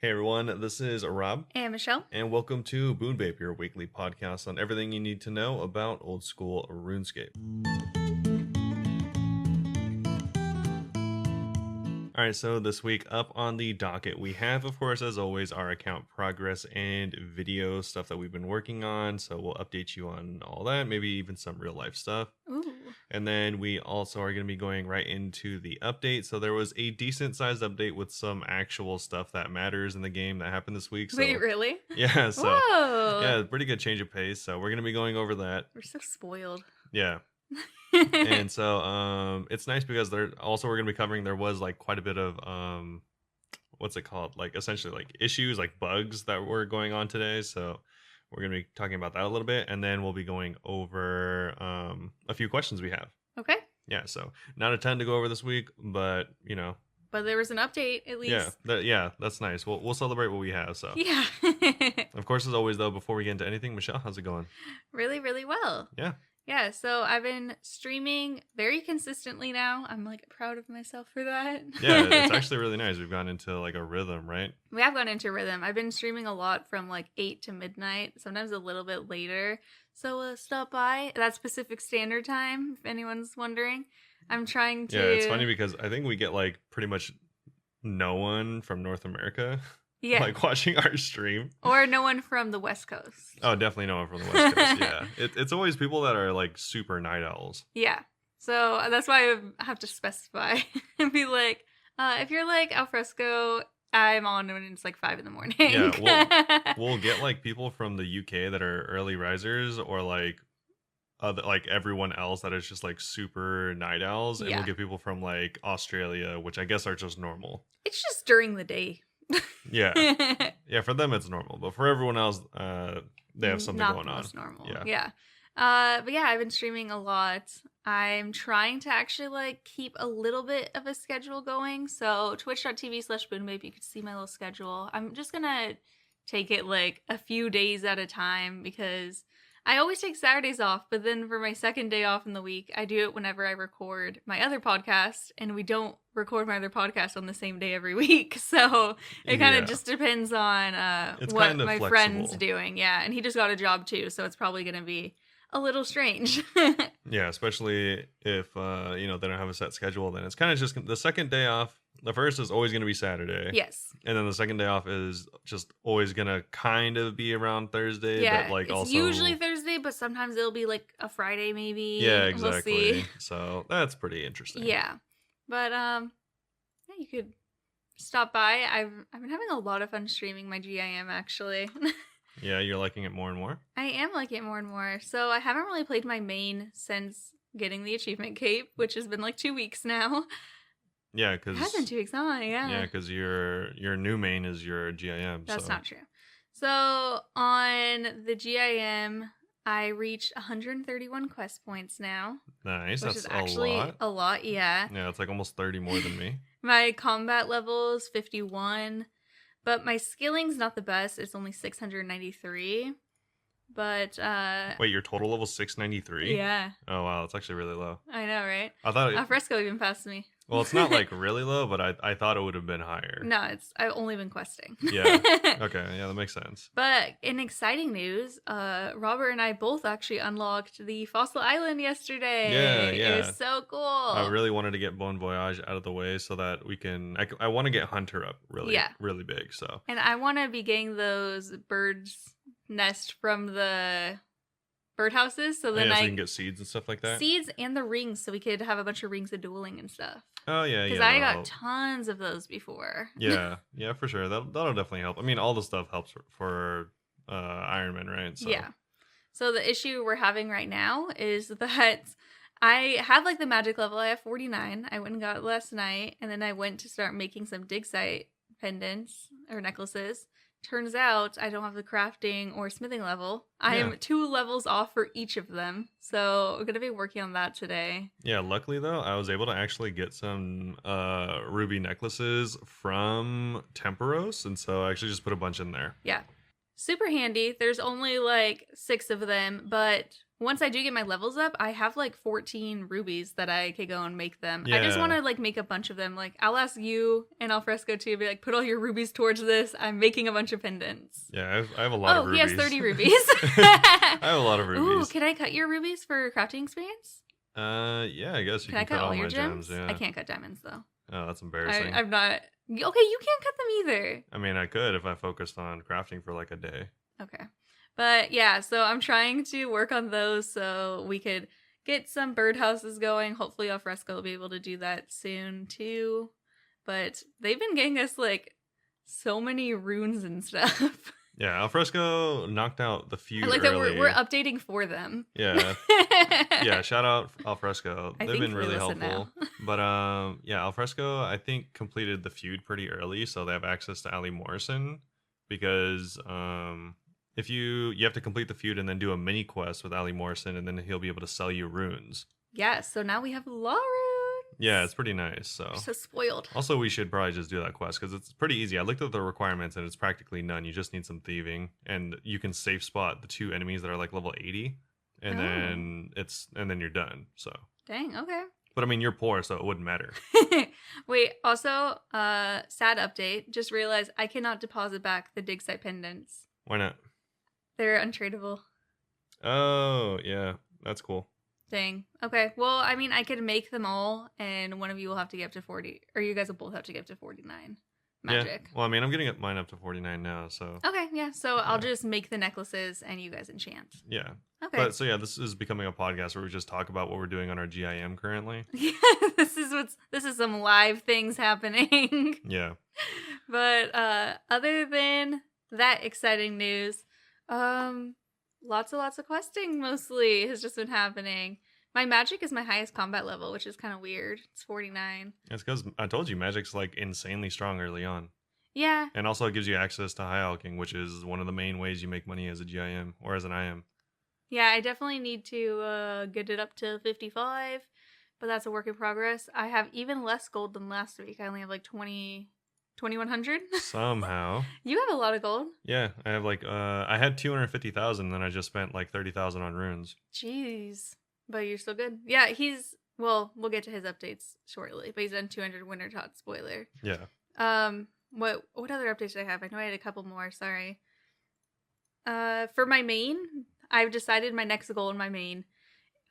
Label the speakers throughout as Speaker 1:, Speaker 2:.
Speaker 1: Hey everyone, this is Rob,
Speaker 2: And Michelle.
Speaker 1: and welcome to Bunebape, your weekly podcast on everything you need to know about old school RuneScape. Alright, so this week up on the docket, we have, of course, as always, our account progress and video stuff that we've been working on. So we'll update you on all that, maybe even some real life stuff.
Speaker 2: Ooh.
Speaker 1: And then we also are going to be going right into the update. So there was a decent sized update with some actual stuff that matters in the game that happened this week. So,
Speaker 2: Wait, really?
Speaker 1: yeah, so
Speaker 2: Whoa.
Speaker 1: yeah, pretty good change of pace. So we're going to be going over that.
Speaker 2: We're so spoiled.
Speaker 1: Yeah. And so it's nice because we're going to be covering, there was like quite a bit of what's it called, like essentially like issues, like bugs that were going on today. So we're going to be talking about that a little bit, and then we'll be going over a few questions we have.
Speaker 2: Okay.
Speaker 1: Yeah, so not a ton to go over this week, but you know,
Speaker 2: but there was an update at least.
Speaker 1: Yeah, that's nice. We'll celebrate what we have. So
Speaker 2: yeah.
Speaker 1: Of course, as always though, before we get into anything, Michelle, how's it going?
Speaker 2: Really, really well. Yeah, so I've been streaming very consistently now. I'm like proud of myself for that.
Speaker 1: Yeah, it's actually really nice. We've gone into like a rhythm, right?
Speaker 2: We have gone into rhythm. I've been streaming a lot from like 8 to midnight, sometimes a little bit later. So stop by. That's Pacific Standard Time, if anyone's wondering. I'm trying to...
Speaker 1: Yeah, it's funny because I think we get like pretty much no one from North America.
Speaker 2: Yeah.
Speaker 1: Like watching our stream.
Speaker 2: Or no one from the West Coast.
Speaker 1: Oh, definitely no one from the West Coast. Yeah. It's always people that are like super night owls.
Speaker 2: Yeah. So that's why I have to specify and be like, if you're like alfresco, I'm on when it's like 5 a.m.
Speaker 1: Yeah, we'll get like people from the UK that are early risers, or like everyone else that is just like super night owls, and we'll get people from like Australia, which I guess are just normal.
Speaker 2: It's just during the day.
Speaker 1: Yeah. Yeah, for them it's normal, but for everyone else they have something
Speaker 2: Not
Speaker 1: going on.
Speaker 2: Normal. Yeah. But yeah, I've been streaming a lot. I'm trying to actually like keep a little bit of a schedule going. So twitch.tv/Bunebape, you can see my little schedule. I'm just gonna take it like a few days at a time because I always take Saturdays off, but then for my second day off in the week, I do it whenever I record my other podcast, and we don't record my other podcast on the same day every week. So it kind of just depends on what my friend's doing. Yeah, and he just got a job too, so it's probably going to be a little strange.
Speaker 1: Yeah, especially if they don't have a set schedule, then it's kind of just the second day off. The first is always going to be Saturday.
Speaker 2: Yes.
Speaker 1: And then the second day off is just always going to kind of be around Thursday.
Speaker 2: Yeah,
Speaker 1: but like
Speaker 2: it's
Speaker 1: also
Speaker 2: usually Thursday, but sometimes it'll be like a Friday maybe.
Speaker 1: Yeah, exactly.
Speaker 2: We'll see.
Speaker 1: So that's pretty interesting.
Speaker 2: Yeah. But yeah, you could stop by. I've been having a lot of fun streaming my GIM actually.
Speaker 1: Yeah, you're liking it more and more?
Speaker 2: I am liking it more and more. So I haven't really played my main since getting the achievement cape, which has been like 2 weeks now.
Speaker 1: Yeah, because...
Speaker 2: It has been 2 weeks,
Speaker 1: Yeah, because your new main is your GIM.
Speaker 2: That's not true. So on the GIM, I reached 131 quest points now.
Speaker 1: Nice,
Speaker 2: which
Speaker 1: that's
Speaker 2: is actually a lot, yeah.
Speaker 1: Yeah, it's like almost 30 more than me.
Speaker 2: My combat level is 51. But my skilling's not the best. It's only 693. But
Speaker 1: wait, your total level's 693?
Speaker 2: Yeah.
Speaker 1: Oh wow, that's actually really low.
Speaker 2: I know, right?
Speaker 1: I thought
Speaker 2: Alfresco even passed me.
Speaker 1: Well, it's not like really low, but I thought it would have been higher.
Speaker 2: No, I've only been questing.
Speaker 1: Yeah. Okay, yeah, that makes sense.
Speaker 2: But in exciting news, Robert and I both actually unlocked the Fossil Island yesterday.
Speaker 1: Yeah.
Speaker 2: It was so cool.
Speaker 1: I really wanted to get Bon Voyage out of the way so that we can... I want to get Hunter up really big, so...
Speaker 2: And I want to be getting those birds' nest from the birdhouses, so then
Speaker 1: so you can get seeds and stuff like that?
Speaker 2: Seeds and the rings, so we could have a bunch of rings of dueling and stuff.
Speaker 1: Oh, yeah,
Speaker 2: because I got tons of those before.
Speaker 1: Yeah, for sure. That'll definitely help. I mean, all the stuff helps for Iron Man, right? So.
Speaker 2: Yeah. So the issue we're having right now is that I have like the magic level. I have 49. I went and got it last night, and then I went to start making some dig site pendants or necklaces. Turns out I don't have the crafting or smithing level. I am 2 levels off for each of them. So I'm going to be working on that today.
Speaker 1: Yeah, luckily though, I was able to actually get some ruby necklaces from Temperos. And so I actually just put a bunch in there.
Speaker 2: Yeah. Super handy. There's only like 6 of them, but once I do get my levels up, I have like 14 rubies that I could go and make them.
Speaker 1: Yeah.
Speaker 2: I just want to like make a bunch of them. Like I'll ask you and Alfresco too, be like, put all your rubies towards this. I'm making a bunch of pendants.
Speaker 1: Yeah, I have a lot of rubies.
Speaker 2: Oh, he has 30 rubies.
Speaker 1: I have a lot of rubies.
Speaker 2: Ooh, can I cut your rubies for crafting experience?
Speaker 1: Yeah, I guess you
Speaker 2: Can I cut
Speaker 1: all
Speaker 2: all your
Speaker 1: my gems.
Speaker 2: gems?
Speaker 1: Yeah.
Speaker 2: I can't cut diamonds though.
Speaker 1: Oh, that's embarrassing.
Speaker 2: I'm not. Okay, you can't cut them either.
Speaker 1: I mean, I could if I focused on crafting for like a day.
Speaker 2: Okay. But yeah, so I'm trying to work on those so we could get some birdhouses going. Hopefully Alfresco will be able to do that soon too. But they've been getting us like so many runes and stuff.
Speaker 1: Yeah, Alfresco knocked out the feud
Speaker 2: like
Speaker 1: early.
Speaker 2: that we're updating for them.
Speaker 1: Yeah. Yeah, shout out Alfresco. They've been really helpful. But yeah, Alfresco I think completed the feud pretty early, so they have access to Ali Morrison because if you have to complete the feud and then do a mini quest with Ali Morrison, and then he'll be able to sell you runes.
Speaker 2: Yeah, so now we have law runes.
Speaker 1: Yeah, it's pretty nice. So
Speaker 2: we're so spoiled.
Speaker 1: Also, we should probably just do that quest because it's pretty easy. I looked at the requirements and it's practically none. You just need some thieving, and you can safe spot the 2 enemies that are like level 80, and then you're done. So
Speaker 2: dang, okay.
Speaker 1: But I mean, you're poor, so it wouldn't matter.
Speaker 2: Wait, also, sad update. Just realized I cannot deposit back the dig site pendants.
Speaker 1: Why not?
Speaker 2: They're untradeable.
Speaker 1: Oh, yeah. That's cool.
Speaker 2: Dang. Okay. Well, I mean, I could make them all, and one of you will have to get up to 40. Or you guys will both have to get up to 49. Magic.
Speaker 1: Yeah. Well, I mean, I'm getting mine up to 49 now, so.
Speaker 2: Okay, yeah. So I'll just make the necklaces, and you guys enchant.
Speaker 1: Yeah.
Speaker 2: Okay.
Speaker 1: But so yeah, this is becoming a podcast where we just talk about what we're doing on our GIM currently.
Speaker 2: Yeah, this is some live things happening.
Speaker 1: Yeah.
Speaker 2: But other than that exciting news, lots of questing mostly has just been happening. My magic is my highest combat level, which is kind of weird. It's 49.
Speaker 1: It's because I told you magic's like insanely strong early on.
Speaker 2: Yeah.
Speaker 1: And also it gives you access to high alching, which is one of the main ways you make money as a GIM or as an IM.
Speaker 2: Yeah, I definitely need to get it up to 55, but that's a work in progress. I have even less gold than last week. I only have like 2,100.
Speaker 1: Somehow.
Speaker 2: You have a lot of gold.
Speaker 1: Yeah, I have like I had 250,000, then I just spent like 30,000 on runes.
Speaker 2: Jeez. But you're still good. Yeah, we'll get to his updates shortly, but he's done 200 Winter Tot spoiler.
Speaker 1: Yeah.
Speaker 2: What other updates did I have? I know I had a couple more, sorry. For my main, I've decided my next goal in my main,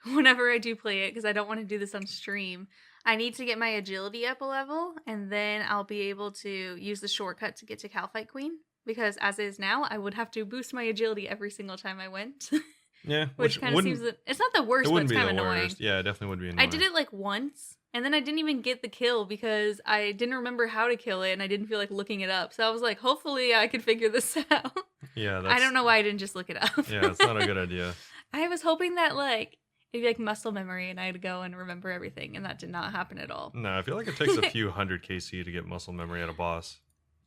Speaker 2: whenever I do play it, because I don't want to do this on stream, I need to get my agility up a level, and then I'll be able to use the shortcut to get to Calfight Queen, because as is now, I would have to boost my agility every single time I went.
Speaker 1: Yeah,
Speaker 2: which kind of seems it's not the worst, but it's kind of annoying.
Speaker 1: Worst. Yeah, it definitely would be annoying.
Speaker 2: I did it like once, and then I didn't even get the kill because I didn't remember how to kill it, and I didn't feel like looking it up. So I was like, hopefully I can figure this out.
Speaker 1: Yeah,
Speaker 2: I don't know why I didn't just look it up.
Speaker 1: Yeah, it's not a good idea.
Speaker 2: I was hoping that like it'd be like muscle memory, and I'd go and remember everything, and that did not happen at all.
Speaker 1: No, I feel like it takes a few hundred KC to get muscle memory at a boss.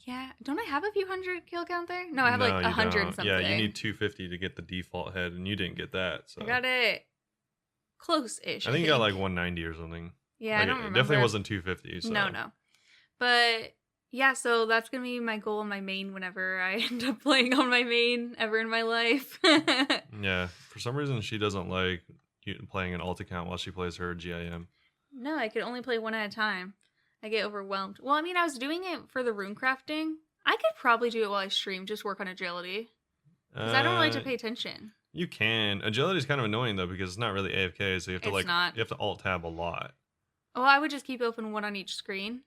Speaker 2: Yeah, don't I have a few hundred kill count there? No, I have like 100 something.
Speaker 1: Yeah, you need 250 to get the default head, and you didn't get that. So
Speaker 2: I got it close-ish.
Speaker 1: I think you got like 190 or something.
Speaker 2: Yeah,
Speaker 1: like,
Speaker 2: I don't remember.
Speaker 1: It definitely wasn't 250. So.
Speaker 2: No. But yeah, so that's gonna be my goal in my main whenever I end up playing on my main ever in my life.
Speaker 1: Yeah, for some reason she doesn't like playing an alt account while she plays her GIM.
Speaker 2: No, I could only play one at a time. I get overwhelmed. Well, I mean, I was doing it for the rune crafting. I could probably do it while I stream, just work on agility. Because I don't really like to pay attention.
Speaker 1: You can. Agility is kind of annoying, though, because it's not really AFK, so you have to you have to alt tab a lot.
Speaker 2: Oh, I would just keep open one on each screen.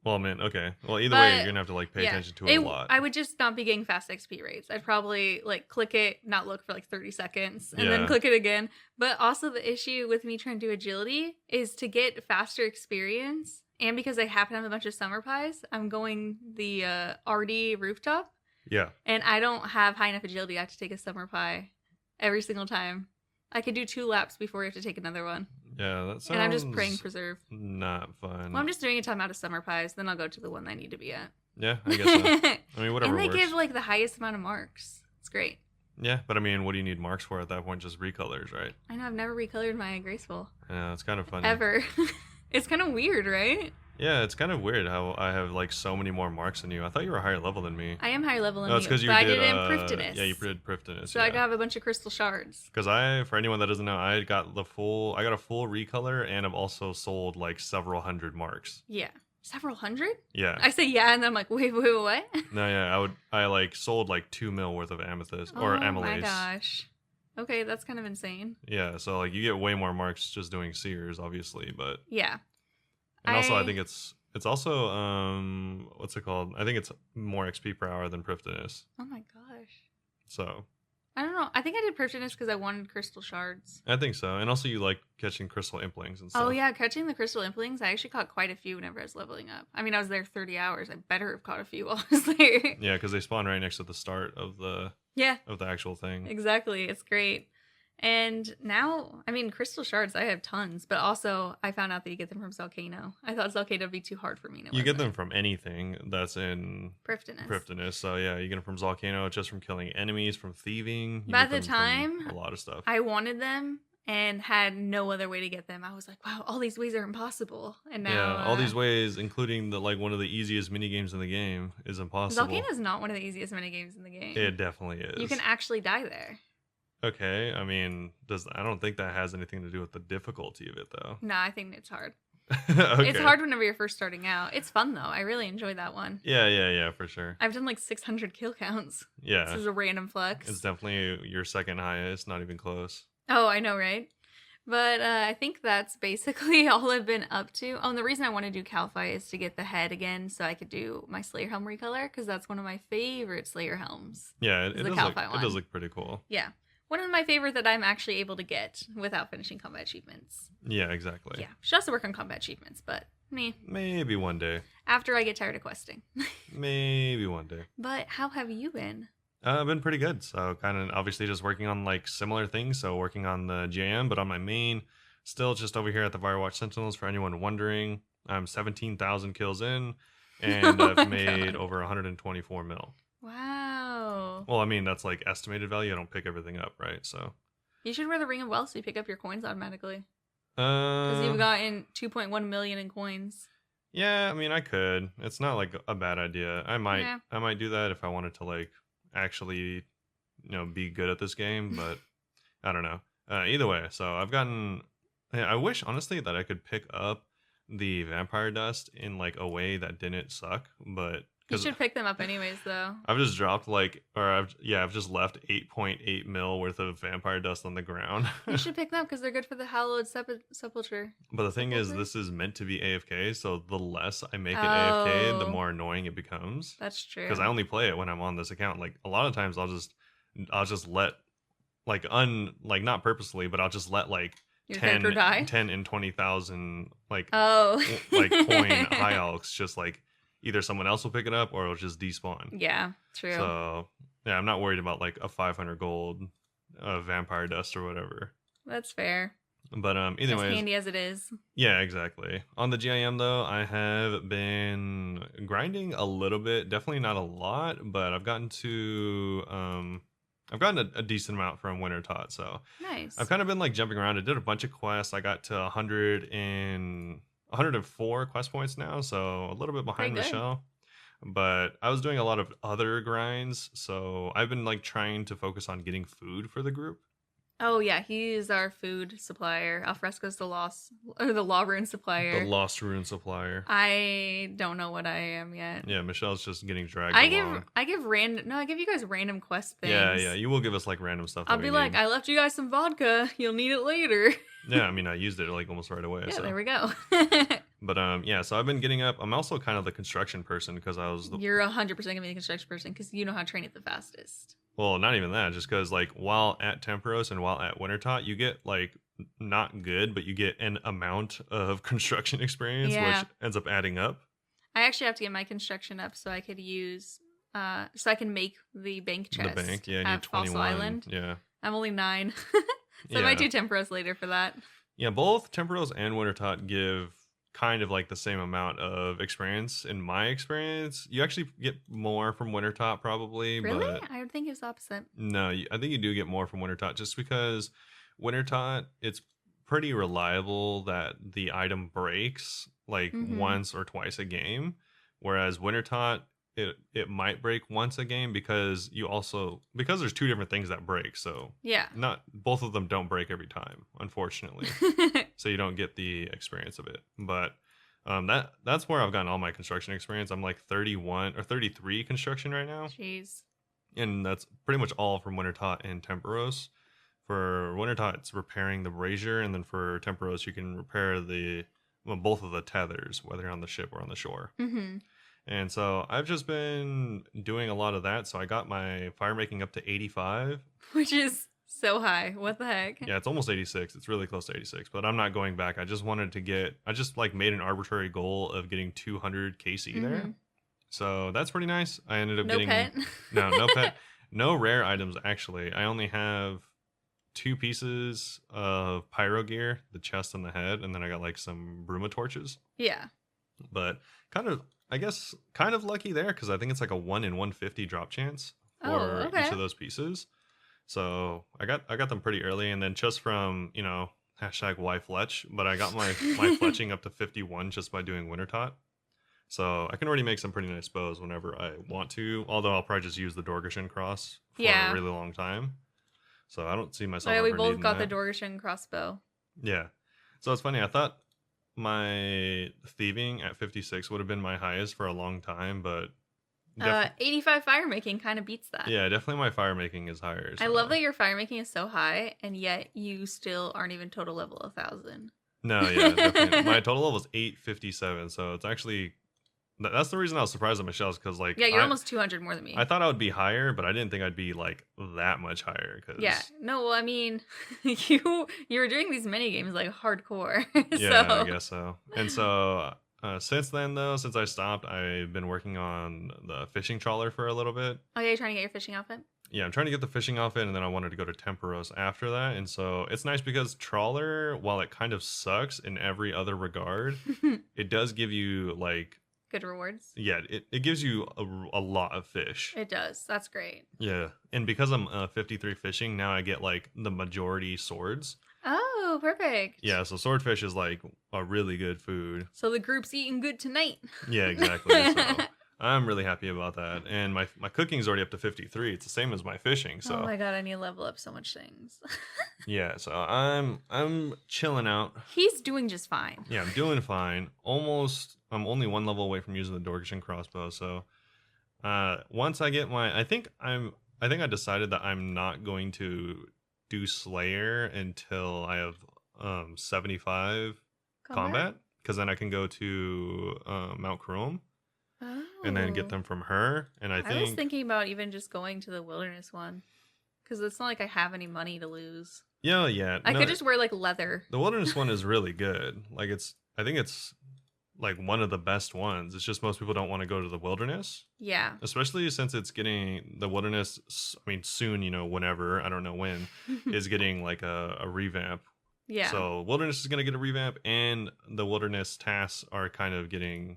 Speaker 1: Well, I mean, okay. Well, either way, you're going to have to like pay attention to it a lot.
Speaker 2: I would just not be getting fast XP rates. I'd probably like click it, not look for like 30 seconds, and then click it again. But also the issue with me trying to do agility is to get faster experience. And because I happen to have a bunch of summer pies, I'm going the RD rooftop.
Speaker 1: Yeah.
Speaker 2: And I don't have high enough agility. I have to take a summer pie every single time. I could do 2 laps before you have to take another one.
Speaker 1: Yeah, that sounds.
Speaker 2: And I'm just praying preserve.
Speaker 1: Not fun.
Speaker 2: Well, I'm just doing it till I'm out of summer pies. Then I'll go to the one I need to be at.
Speaker 1: Yeah, I guess so. I mean, whatever.
Speaker 2: And they
Speaker 1: works.
Speaker 2: give like the highest amount of marks. It's great.
Speaker 1: Yeah, but I mean, what do you need marks for at that point? Just recolors, right?
Speaker 2: I know. I've never recolored my graceful.
Speaker 1: Yeah, it's kind of funny.
Speaker 2: Ever. It's kind of weird, right?
Speaker 1: Yeah, it's kind of weird how I have like so many more marks than you. I thought you were higher level than me.
Speaker 2: I am higher level than
Speaker 1: No, it's
Speaker 2: you,
Speaker 1: because
Speaker 2: but
Speaker 1: you
Speaker 2: I
Speaker 1: did
Speaker 2: did it in
Speaker 1: yeah, you
Speaker 2: Prifddinas.
Speaker 1: did Prifddinas,
Speaker 2: So I
Speaker 1: yeah.
Speaker 2: have a bunch of crystal shards.
Speaker 1: Because for anyone that doesn't know, I got a full recolor, and I've also sold like several hundred marks.
Speaker 2: Yeah. Several hundred?
Speaker 1: Yeah.
Speaker 2: I say yeah, and then I'm like, wait, what?
Speaker 1: No, yeah, I like sold like 2 mil worth of amethyst or
Speaker 2: Oh
Speaker 1: amylase.
Speaker 2: my gosh. Okay, that's kind of insane.
Speaker 1: Yeah, so like you get way more marks just doing seers, obviously, but
Speaker 2: Yeah.
Speaker 1: and also I think it's also what's it called? I think it's more XP per hour than Prifddinas.
Speaker 2: Oh my gosh.
Speaker 1: So
Speaker 2: I don't know. I think I did Prifddinas because I wanted crystal shards.
Speaker 1: I think so, and also you like catching crystal implings and stuff.
Speaker 2: Oh yeah, catching the crystal implings. I actually caught quite a few whenever I was leveling up. I mean, I was there 30 hours. I better have caught a few while I was there.
Speaker 1: Yeah, because they spawn right next to the start of the actual thing.
Speaker 2: Exactly. It's great. And now, I mean, crystal shards, I have tons, but also I found out that you get them from Volcano. I thought Volcano would be too hard for me.
Speaker 1: You get them from anything that's in
Speaker 2: Prifddinas.
Speaker 1: So yeah, you get them from Volcano, just from killing enemies, from thieving.
Speaker 2: By the time,
Speaker 1: a lot of stuff.
Speaker 2: I wanted them and had no other way to get them. I was like, wow, all these ways are impossible. And now,
Speaker 1: all these ways, including the like one of the easiest mini games in the game, is impossible.
Speaker 2: Volcano is not one of the easiest mini games in the game.
Speaker 1: It definitely is.
Speaker 2: You can actually die there.
Speaker 1: Okay, I mean, I don't think that has anything to do with the difficulty of it, though.
Speaker 2: No, I think it's hard.
Speaker 1: Okay.
Speaker 2: It's hard whenever you're first starting out. It's fun, though. I really enjoy that one.
Speaker 1: Yeah, for sure.
Speaker 2: I've done like 600 kill counts.
Speaker 1: Yeah.
Speaker 2: This is a random flex.
Speaker 1: It's definitely your second highest, not even close.
Speaker 2: Oh, I know, right? But I think that's basically all I've been up to. Oh, and the reason I want to do Calify is to get the head again so I could do my Slayer Helm recolor, because that's one of my favorite Slayer Helms.
Speaker 1: Yeah, it does look pretty cool.
Speaker 2: Yeah. One of my favorite that I'm actually able to get without finishing combat achievements.
Speaker 1: Yeah, exactly.
Speaker 2: Yeah. Should also work on combat achievements, but
Speaker 1: maybe one day.
Speaker 2: After I get tired of questing.
Speaker 1: Maybe one day.
Speaker 2: But how have you been?
Speaker 1: I've been pretty good. So kind of obviously just working on like similar things. So working on the GM, but on my main, still just over here at the Firewatch Sentinels for anyone wondering. I'm 17,000 kills in, and I've made over 124 mil.
Speaker 2: Wow.
Speaker 1: Well, I mean, that's like estimated value. I don't pick everything up, right? So
Speaker 2: you should wear the Ring of Wealth so you pick up your coins automatically. Because you've gotten 2.1 million in coins.
Speaker 1: Yeah, I mean, I could. It's not like a bad idea. I might do that if I wanted to like actually, be good at this game. But I don't know. Either way, so I've gotten. I wish honestly that I could pick up the vampire dust in like a way that didn't suck, but.
Speaker 2: You should pick them up anyways, though.
Speaker 1: I've just dropped I've just left 8.8 mil worth of vampire dust on the ground.
Speaker 2: You should pick them up because they're good for the hallowed sepulture.
Speaker 1: But the thing is, this is meant to be AFK, so the less I make it AFK, the more annoying it becomes.
Speaker 2: That's true.
Speaker 1: Because I only play it when I'm on this account. Like a lot of times, I'll just let not purposely, but I'll just let like
Speaker 2: your
Speaker 1: 10 and 20,000 like coin high alks just like. Either someone else will pick it up or it'll just despawn.
Speaker 2: Yeah, true.
Speaker 1: So, yeah, I'm not worried about like a 500 gold vampire dust or whatever.
Speaker 2: That's fair.
Speaker 1: But either way,
Speaker 2: as handy as it is.
Speaker 1: Yeah, exactly. On the GIM though, I have been grinding a little bit, definitely not a lot, but I've gotten a decent amount from Winter Tot. So
Speaker 2: nice.
Speaker 1: I've kind of been like jumping around. I did a bunch of quests. I got to 104 quest points now, so a little bit behind Michelle. But I was doing a lot of other grinds, so I've been like trying to focus on getting food for the group.
Speaker 2: Oh yeah, he's our food supplier. Alfresco's the Law Rune supplier.
Speaker 1: The Lost Rune supplier.
Speaker 2: I don't know what I am yet.
Speaker 1: Yeah, Michelle's just getting dragged
Speaker 2: along. I give you guys random quest things.
Speaker 1: Yeah, you will give us like random stuff.
Speaker 2: I'll be like, I left you guys some vodka. You'll need it later.
Speaker 1: Yeah, I mean, I used it like almost right away.
Speaker 2: Yeah,
Speaker 1: so.
Speaker 2: There we go.
Speaker 1: But yeah, so I've been getting up. I'm also kind of the construction person because I was.
Speaker 2: You're 100% gonna be the construction person because you know how to train it the fastest.
Speaker 1: Well, not even that. Just because like while at Temperos and while at Winter Tot, you get like not good, but you get an amount of construction experience, which ends up adding up.
Speaker 2: I actually have to get my construction up so I could use, so I can make the bank chest.
Speaker 1: The bank, yeah, you
Speaker 2: at
Speaker 1: need 21.
Speaker 2: Fossil Island.
Speaker 1: Yeah,
Speaker 2: I'm only 9, so I might do Temperos later for that.
Speaker 1: Yeah, both Temperos and Winter Tot give kind of like the same amount of experience. In my experience, you actually get more from Winter Tot probably.
Speaker 2: Really?
Speaker 1: But
Speaker 2: I would think it was opposite.
Speaker 1: No, I think you do get more from Winter Tot just because Winter Tot, it's pretty reliable that the item breaks like
Speaker 2: Mm-hmm.
Speaker 1: once or twice a game, whereas Winter Tot it might break once a game because because there's two different things that break, so
Speaker 2: Yeah.
Speaker 1: not both of them don't break every time, unfortunately. So you don't get the experience of it. But that's where I've gotten all my construction experience. I'm like 31 or 33 construction right now,
Speaker 2: Jeez.
Speaker 1: and that's pretty much all from Winter Tot and Temporos. For Winter Tot, it's repairing the brazier, and then for Temporos, you can repair both of the tethers, whether you're on the ship or on the shore.
Speaker 2: Mm-hmm.
Speaker 1: And so I've just been doing a lot of that. So I got my fire making up to 85.
Speaker 2: Which is so high. What the heck?
Speaker 1: Yeah, it's almost 86. It's really close to 86, but I'm not going back. I just wanted to I just like made an arbitrary goal of getting 200 KC there.
Speaker 2: Mm-hmm.
Speaker 1: So that's pretty nice. I ended up
Speaker 2: No
Speaker 1: getting
Speaker 2: pet.
Speaker 1: no pet, no rare items actually. I only have 2 pieces of pyro gear, the chest and the head, and then I got like some bruma torches.
Speaker 2: Yeah.
Speaker 1: But I guess kind of lucky there because I think it's like a 1 in 150 drop chance for
Speaker 2: okay.
Speaker 1: each of those pieces. So I got them pretty early, and then just from #YFletch, but I got my fletching up to 51 just by doing Winter Tot. So I can already make some pretty nice bows whenever I want to. Although I'll probably just use the Dorgashin cross for a really long time. So I don't see myself.
Speaker 2: Yeah, we both
Speaker 1: needing
Speaker 2: got
Speaker 1: that.
Speaker 2: the Dorgashin crossbow.
Speaker 1: Yeah. So it's funny. I thought my thieving at 56 would have been my highest for a long time, but
Speaker 2: 85 fire making kind of beats that.
Speaker 1: yeah, definitely my fire making is higher.
Speaker 2: I love that your fire making is so high, and yet you still aren't even total level 1,000.
Speaker 1: No, yeah, definitely. My total level is 857, so it's actually that's the reason I was surprised at Michelle's because like
Speaker 2: you're almost 200 more than me.
Speaker 1: I thought I would be higher, but I didn't think I'd be like that much higher.
Speaker 2: Yeah, no, well, I mean, you were doing these mini games like hardcore.
Speaker 1: Yeah, I guess so. And so since then, though, since I stopped, I've been working on the fishing trawler for a little bit.
Speaker 2: Oh, yeah, you're trying to get your fishing outfit?
Speaker 1: Yeah, I'm trying to get the fishing outfit, and then I wanted to go to Temporos after that. And so it's nice because trawler, while it kind of sucks in every other regard, it does give you like
Speaker 2: good rewards.
Speaker 1: Yeah, it gives you a lot of fish.
Speaker 2: It does. That's great.
Speaker 1: Yeah, and because I'm 53 fishing, now I get like the majority swords.
Speaker 2: Oh, perfect.
Speaker 1: Yeah, so swordfish is like a really good food.
Speaker 2: So the group's eating good tonight.
Speaker 1: Yeah, exactly. So I'm really happy about that. And my cooking's already up to 53. It's the same as my fishing. So
Speaker 2: oh my god, I need to level up so much things.
Speaker 1: yeah, so I'm chilling out.
Speaker 2: He's doing just fine.
Speaker 1: Yeah, I'm doing fine. I'm only 1 level away from using the Dorgashin crossbow. So once I get I think I decided that I'm not going to do Slayer until I have 75 combat, because then I can go to Mount Chrome.
Speaker 2: Oh.
Speaker 1: And then get them from her. And I
Speaker 2: was thinking about even just going to the wilderness one, because it's not like I have any money to lose.
Speaker 1: Yeah.
Speaker 2: I could just wear like leather.
Speaker 1: The wilderness one is really good. Like I think it's like one of the best ones. It's just most people don't want to go to the wilderness.
Speaker 2: Yeah.
Speaker 1: Especially since it's getting the wilderness. I mean, soon, whenever, I don't know when, is getting like a revamp.
Speaker 2: Yeah.
Speaker 1: So wilderness is going to get a revamp, and the wilderness tasks are kind of getting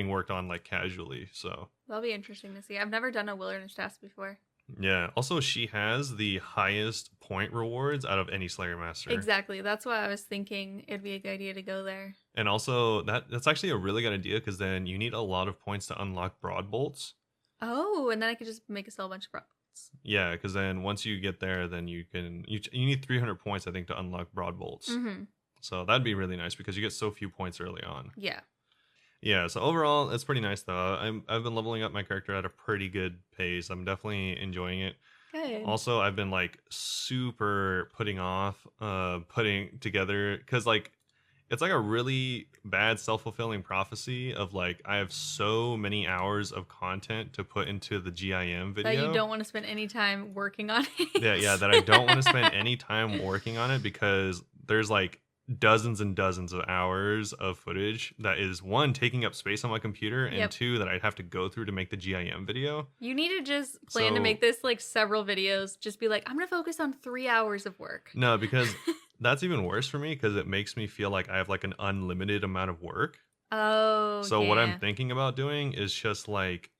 Speaker 1: worked on like casually. So
Speaker 2: that'll be interesting to see. I've never done a wilderness task before.
Speaker 1: Yeah. Also, she has the highest point rewards out of any Slayer Master.
Speaker 2: Exactly. That's why I was thinking it'd be a good idea to go there.
Speaker 1: And also, that's actually a really good idea, because then you need a lot of points to unlock broad bolts.
Speaker 2: Oh, and then I could just make a bunch of broad bolts.
Speaker 1: Yeah, because then once you get there, then you need 300 points, I think, to unlock broad bolts.
Speaker 2: Mm-hmm.
Speaker 1: So that'd be really nice because you get so few points early on.
Speaker 2: Yeah.
Speaker 1: Yeah, so overall, it's pretty nice, though. I've been leveling up my character at a pretty good pace. I'm definitely enjoying it.
Speaker 2: Good.
Speaker 1: Also, I've been, like, super putting off putting together, because, like, it's, like, a really bad self-fulfilling prophecy of, like, I have so many hours of content to put into the GIM video.
Speaker 2: That you don't want to spend any time working on it.
Speaker 1: Yeah, that I don't want to spend any time working on it, because there's, like, dozens and dozens of hours of footage that is, one, taking up space on my computer, and two, that I'd have to go through to make the GIM video.
Speaker 2: You need to just plan to make this like several videos. Just be like, I'm gonna focus on 3 hours of work.
Speaker 1: No, because that's even worse for me, because it makes me feel like I have like an unlimited amount of work.
Speaker 2: Oh,
Speaker 1: so what I'm thinking about doing is just like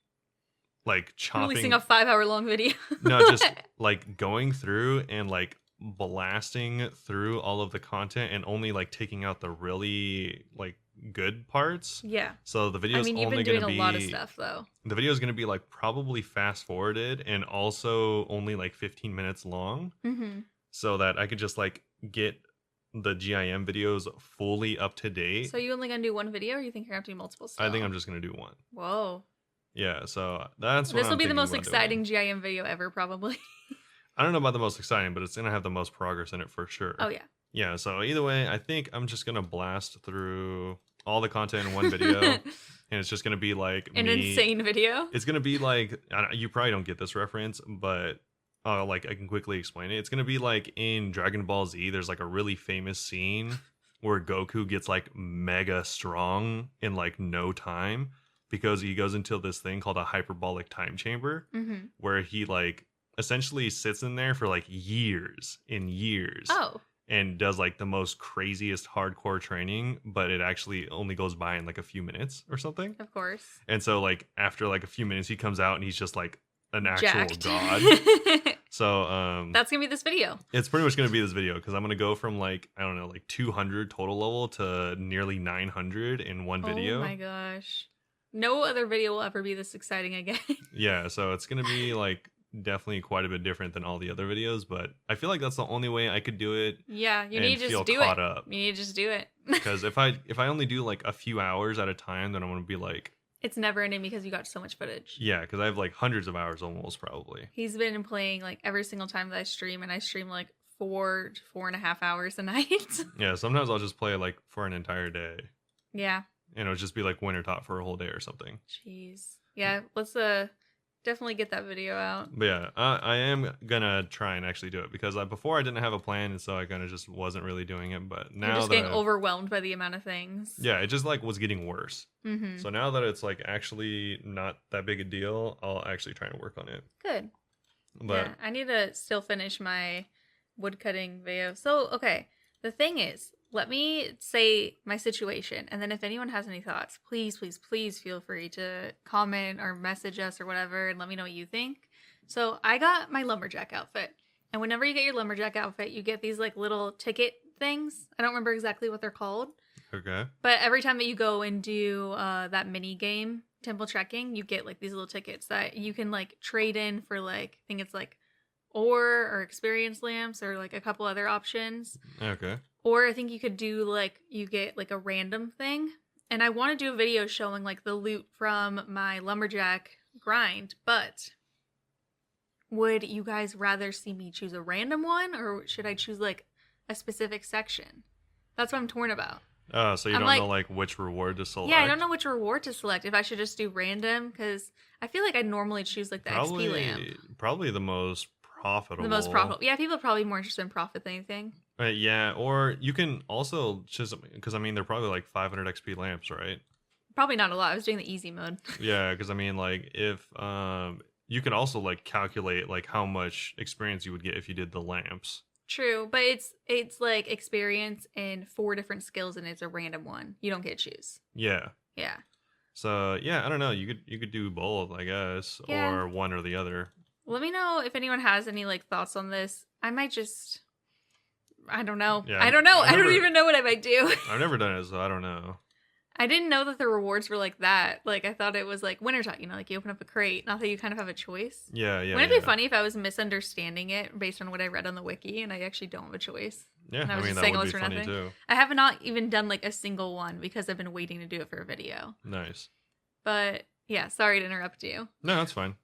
Speaker 1: chopping,
Speaker 2: releasing a 5-hour long video.
Speaker 1: No, just like going through and like blasting through all of the content and only like taking out the really like good parts.
Speaker 2: Yeah.
Speaker 1: So the video
Speaker 2: I
Speaker 1: is
Speaker 2: mean, you've
Speaker 1: only
Speaker 2: been doing
Speaker 1: going to
Speaker 2: a lot of
Speaker 1: be
Speaker 2: stuff though.
Speaker 1: the video is going to be like probably fast forwarded and also only like 15 minutes long, so that I could just like get the GIM videos fully up to date.
Speaker 2: So you only gonna do one video, or you think you're gonna have to do multiple still?
Speaker 1: I think I'm just gonna do one.
Speaker 2: Whoa.
Speaker 1: Yeah, so that's what
Speaker 2: This will
Speaker 1: I'm
Speaker 2: be the
Speaker 1: thinking
Speaker 2: most
Speaker 1: about
Speaker 2: exciting
Speaker 1: doing.
Speaker 2: GIM video ever, probably.
Speaker 1: I don't know about the most exciting, but it's gonna have the most progress in it for sure.
Speaker 2: Oh yeah.
Speaker 1: Yeah, so either way, I think I'm just gonna blast through all the content in one video, and it's just gonna be like
Speaker 2: an insane video.
Speaker 1: It's gonna be like, you probably don't get this reference, but like I can quickly explain it. It's gonna be like in Dragon Ball Z. There's like a really famous scene where Goku gets like mega strong in like no time because he goes into this thing called a hyperbolic time chamber, where he like essentially sits in there for like years and years.
Speaker 2: Oh.
Speaker 1: And does like the most craziest hardcore training, but it actually only goes by in like a few minutes or something.
Speaker 2: Of course.
Speaker 1: And so like after like a few minutes, he comes out and he's just like an actual
Speaker 2: Jacked.
Speaker 1: god. So
Speaker 2: that's gonna be this video.
Speaker 1: It's pretty much gonna be this video because I'm gonna go from like, I don't know, like 200 total level to nearly 900 in one video.
Speaker 2: Oh my gosh. No other video will ever be this exciting again.
Speaker 1: Yeah, so it's gonna be like definitely quite a bit different than all the other videos, but I feel like that's the only way I could do it.
Speaker 2: Yeah, you need to just do it. You need to just do it.
Speaker 1: Because if I only do like a few hours at a time, then I'm gonna be like,
Speaker 2: it's never ending because you got so much footage.
Speaker 1: Yeah, because I have like hundreds of hours almost probably.
Speaker 2: He's been playing like every single time that I stream, and I stream like 4 to 4.5 hours a night.
Speaker 1: Yeah, sometimes I'll just play like for an entire day.
Speaker 2: Yeah.
Speaker 1: And it'll just be like winter top for a whole day or something.
Speaker 2: Jeez. Yeah, let's definitely get that video out.
Speaker 1: But yeah, I am gonna try and actually do it because before I didn't have a plan, and so I kind of just wasn't really doing it. But now
Speaker 2: you're just getting overwhelmed by the amount of things.
Speaker 1: Yeah, it just like was getting worse. So now that it's like actually not that big a deal, I'll actually try and work on it.
Speaker 2: Good.
Speaker 1: But
Speaker 2: yeah, I need to still finish my woodcutting video. So okay, the thing is, let me say my situation, and then if anyone has any thoughts, please, please, please feel free to comment or message us or whatever and let me know what you think. So I got my lumberjack outfit, and whenever you get your lumberjack outfit, you get these like little ticket things. I don't remember exactly what they're called.
Speaker 1: Okay.
Speaker 2: But every time that you go and do that mini game, temple trekking, you get like these little tickets that you can like trade in for like, I think it's like ore or experience lamps or like a couple other options.
Speaker 1: Okay.
Speaker 2: Or I think you could do like, you get like a random thing. And I want to do a video showing like the loot from my lumberjack grind, but would you guys rather see me choose a random one, or should I choose like a specific section? That's what I'm torn about.
Speaker 1: So you don't know like which reward to select?
Speaker 2: Yeah, I don't know which reward to select. If I should just do random, because I feel like I'd normally choose like the XP lamp.
Speaker 1: Probably the most profitable.
Speaker 2: The most profitable. Yeah, people are probably more interested in profit than anything.
Speaker 1: Yeah, or you can also choose, because I mean they're probably like 500 XP lamps, right?
Speaker 2: Probably not a lot. I was doing the easy mode.
Speaker 1: Yeah, because I mean like if you can also like calculate like how much experience you would get if you did the lamps.
Speaker 2: True, but it's like experience and 4 different skills, and it's a random one. You don't get to choose.
Speaker 1: Yeah.
Speaker 2: Yeah.
Speaker 1: So yeah, I don't know. You could do both, I guess, or one or the other.
Speaker 2: Let me know if anyone has any like thoughts on this. I might just, I don't know.
Speaker 1: Yeah,
Speaker 2: I don't know. I don't even know what I might do.
Speaker 1: I've never done it, so I don't know.
Speaker 2: I didn't know that the rewards were like that. Like, I thought it was like wintertime, you know, like you open up a crate. Not that you kind of have a choice.
Speaker 1: Yeah.
Speaker 2: Wouldn't it be funny if I was misunderstanding it based on what I read on the wiki and I actually don't have a choice?
Speaker 1: Yeah,
Speaker 2: and I was
Speaker 1: mean,
Speaker 2: just
Speaker 1: that
Speaker 2: saying
Speaker 1: would
Speaker 2: it was
Speaker 1: be
Speaker 2: for
Speaker 1: funny
Speaker 2: nothing.
Speaker 1: too.
Speaker 2: I have not even done like a single one because I've been waiting to do it for a video.
Speaker 1: Nice.
Speaker 2: But yeah, sorry to interrupt you.
Speaker 1: No, that's fine.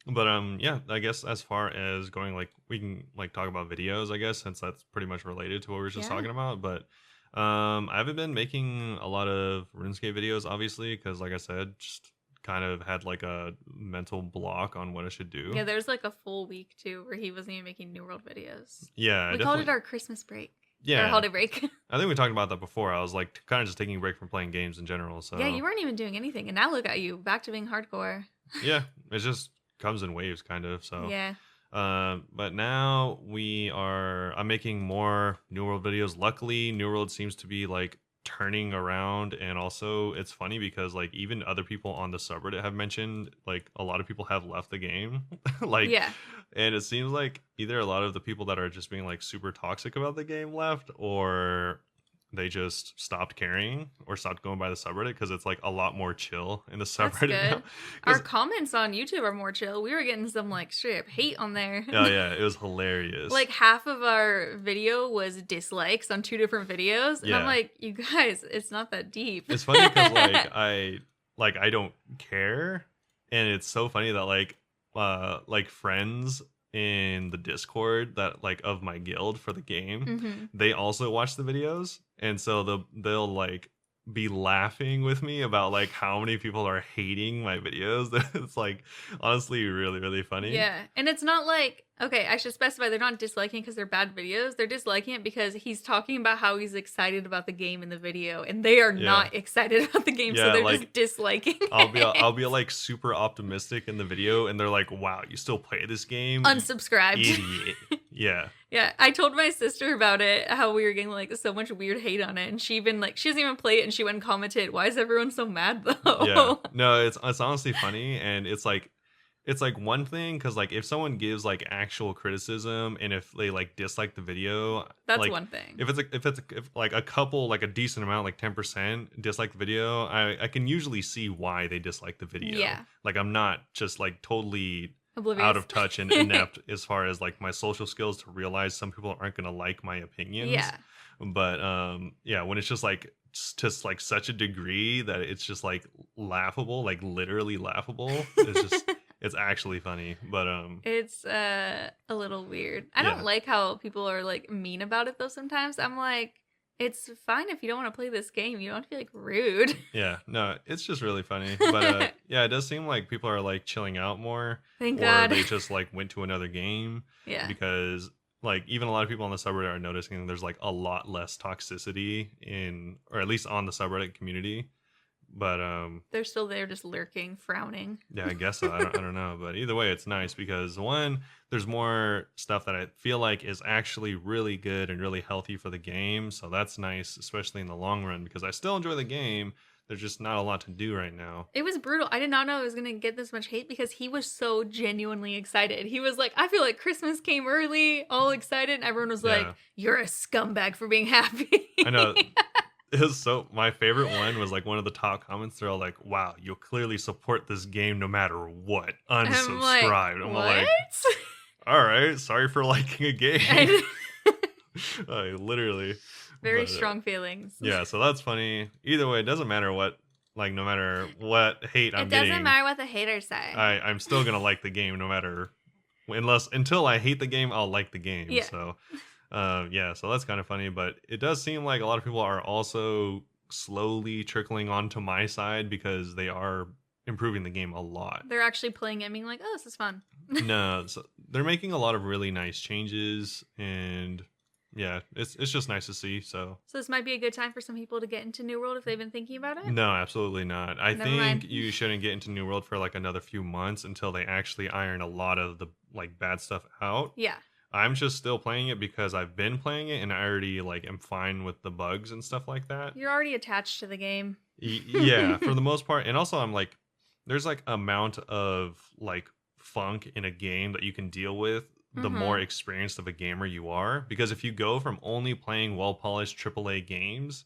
Speaker 1: But yeah, I guess as far as going, like, we can like talk about videos, I guess, since that's pretty much related to what we were just talking about. But I haven't been making a lot of RuneScape videos, obviously, because like I said, just kind of had like a mental block on what I should do.
Speaker 2: Yeah, there's like a full week too where he wasn't even making New World videos.
Speaker 1: Yeah,
Speaker 2: we called it our Christmas break.
Speaker 1: Yeah,
Speaker 2: our holiday break.
Speaker 1: I think we talked about that before. I was like kind of just taking a break from playing games in general. So
Speaker 2: yeah, you weren't even doing anything, and now look at you, back to being hardcore.
Speaker 1: Yeah, it just comes in waves, kind of. So
Speaker 2: yeah.
Speaker 1: But now I'm making more New World videos. Luckily, New World seems to be like turning around. And also it's funny because like even other people on the subreddit have mentioned like a lot of people have left the game. Like,
Speaker 2: Yeah.
Speaker 1: and it seems like either a lot of the people that are just being like super toxic about the game left, or they just stopped caring or stopped going by the subreddit because it's like a lot more chill in the
Speaker 2: That's
Speaker 1: subreddit now.
Speaker 2: good. Our comments on YouTube are more chill. We were getting some like straight up hate on there.
Speaker 1: Oh yeah, it was hilarious.
Speaker 2: Like half of our video was dislikes on 2 different videos, and I'm
Speaker 1: Yeah.
Speaker 2: like, you guys, it's not that deep.
Speaker 1: It's funny because I don't care, and it's so funny that like friends in the Discord that like of my guild for the game,
Speaker 2: Mhm.
Speaker 1: they also watch the videos, and so they'll like be laughing with me about like how many people are hating my videos. It's like honestly really really funny.
Speaker 2: Yeah, and it's not like, okay, I should specify they're not disliking because they're bad videos. They're disliking it because he's talking about how he's excited about the game in the video, and they are
Speaker 1: Yeah.
Speaker 2: not excited about the game, so
Speaker 1: Yeah,
Speaker 2: they're
Speaker 1: like,
Speaker 2: just disliking
Speaker 1: I'll
Speaker 2: it.
Speaker 1: be like super optimistic in the video, and they're like, "Wow, you still play this game?
Speaker 2: Unsubscribed.
Speaker 1: Idiot!" Yeah,
Speaker 2: Yeah, I told my sister about it, how we were getting like so much weird hate on it, and she even like she doesn't even play it, and she went and commented, "Why is everyone so mad though?"
Speaker 1: yeah. No, it's honestly funny, and it's like one thing because like if someone gives like actual criticism, and if they like dislike the video,
Speaker 2: That's
Speaker 1: like
Speaker 2: one thing.
Speaker 1: if like a couple like a decent amount like 10% dislike the video, I can usually see why they dislike the video.
Speaker 2: Yeah.
Speaker 1: Like I'm not just like totally
Speaker 2: Oblivious.
Speaker 1: out of touch and inept as far as like my social skills to realize some people aren't going to like my opinions.
Speaker 2: Yeah.
Speaker 1: But yeah, when it's just like such a degree that it's just like laughable, like literally laughable, it's just it's actually funny. But
Speaker 2: It's a little weird. I
Speaker 1: Yeah.
Speaker 2: don't like how people are like mean about it though sometimes. I'm like, it's fine if you don't want to play this game. You don't have to be like rude.
Speaker 1: yeah, no, it's just really funny. But yeah, it does seem like people are like chilling out more,
Speaker 2: Thank
Speaker 1: or
Speaker 2: God.
Speaker 1: they just like went to another game.
Speaker 2: Yeah.
Speaker 1: Because like even a lot of people on the subreddit are noticing there's like a lot less toxicity in, or at least on the subreddit community. But
Speaker 2: They're still there just lurking, frowning.
Speaker 1: yeah, I guess so. I don't know, but either way it's nice because one, there's more stuff that I feel like is actually really good and really healthy for the game, so that's nice, especially in the long run, because I still enjoy the game. There's just not a lot to do right now.
Speaker 2: It was brutal. I did not know it was going to get this much hate because he was so genuinely excited. He was like, I feel like Christmas came early, all excited. And everyone was like,
Speaker 1: Yeah.
Speaker 2: you're a scumbag for being happy.
Speaker 1: I know. It was so, my favorite one was like one of the top comments. They're all like, wow, you'll clearly support this game no matter what. Unsubscribed. I'm
Speaker 2: what?
Speaker 1: like, all right, sorry for liking a game. Literally.
Speaker 2: Very
Speaker 1: But,
Speaker 2: strong feelings.
Speaker 1: Yeah, so that's funny. Either way, it doesn't matter what, like, no matter what hate I'm
Speaker 2: It doesn't
Speaker 1: getting,
Speaker 2: matter what the haters say.
Speaker 1: I'm still gonna like the game no matter, until I hate the game, I'll like the game.
Speaker 2: Yeah.
Speaker 1: So, yeah, so that's kind of funny. But it does seem like a lot of people are also slowly trickling onto my side because they are improving the game a lot.
Speaker 2: They're actually playing it and being like, oh, this is fun.
Speaker 1: No, so they're making a lot of really nice changes, and yeah, it's just nice to see. So
Speaker 2: this might be a good time for some people to get into New World if they've been thinking about it.
Speaker 1: no, absolutely not. I
Speaker 2: Never
Speaker 1: think
Speaker 2: mind.
Speaker 1: you shouldn't get into New World for like another few months until they actually iron a lot of the like bad stuff out.
Speaker 2: Yeah.
Speaker 1: I'm just still playing it because I've been playing it and I already like am fine with the bugs and stuff like that.
Speaker 2: You're already attached to the game.
Speaker 1: Yeah, for the most part. And also I'm like, there's like amount of like funk in a game that you can deal with the more experienced of a gamer you are. Because if you go from only playing well-polished AAA games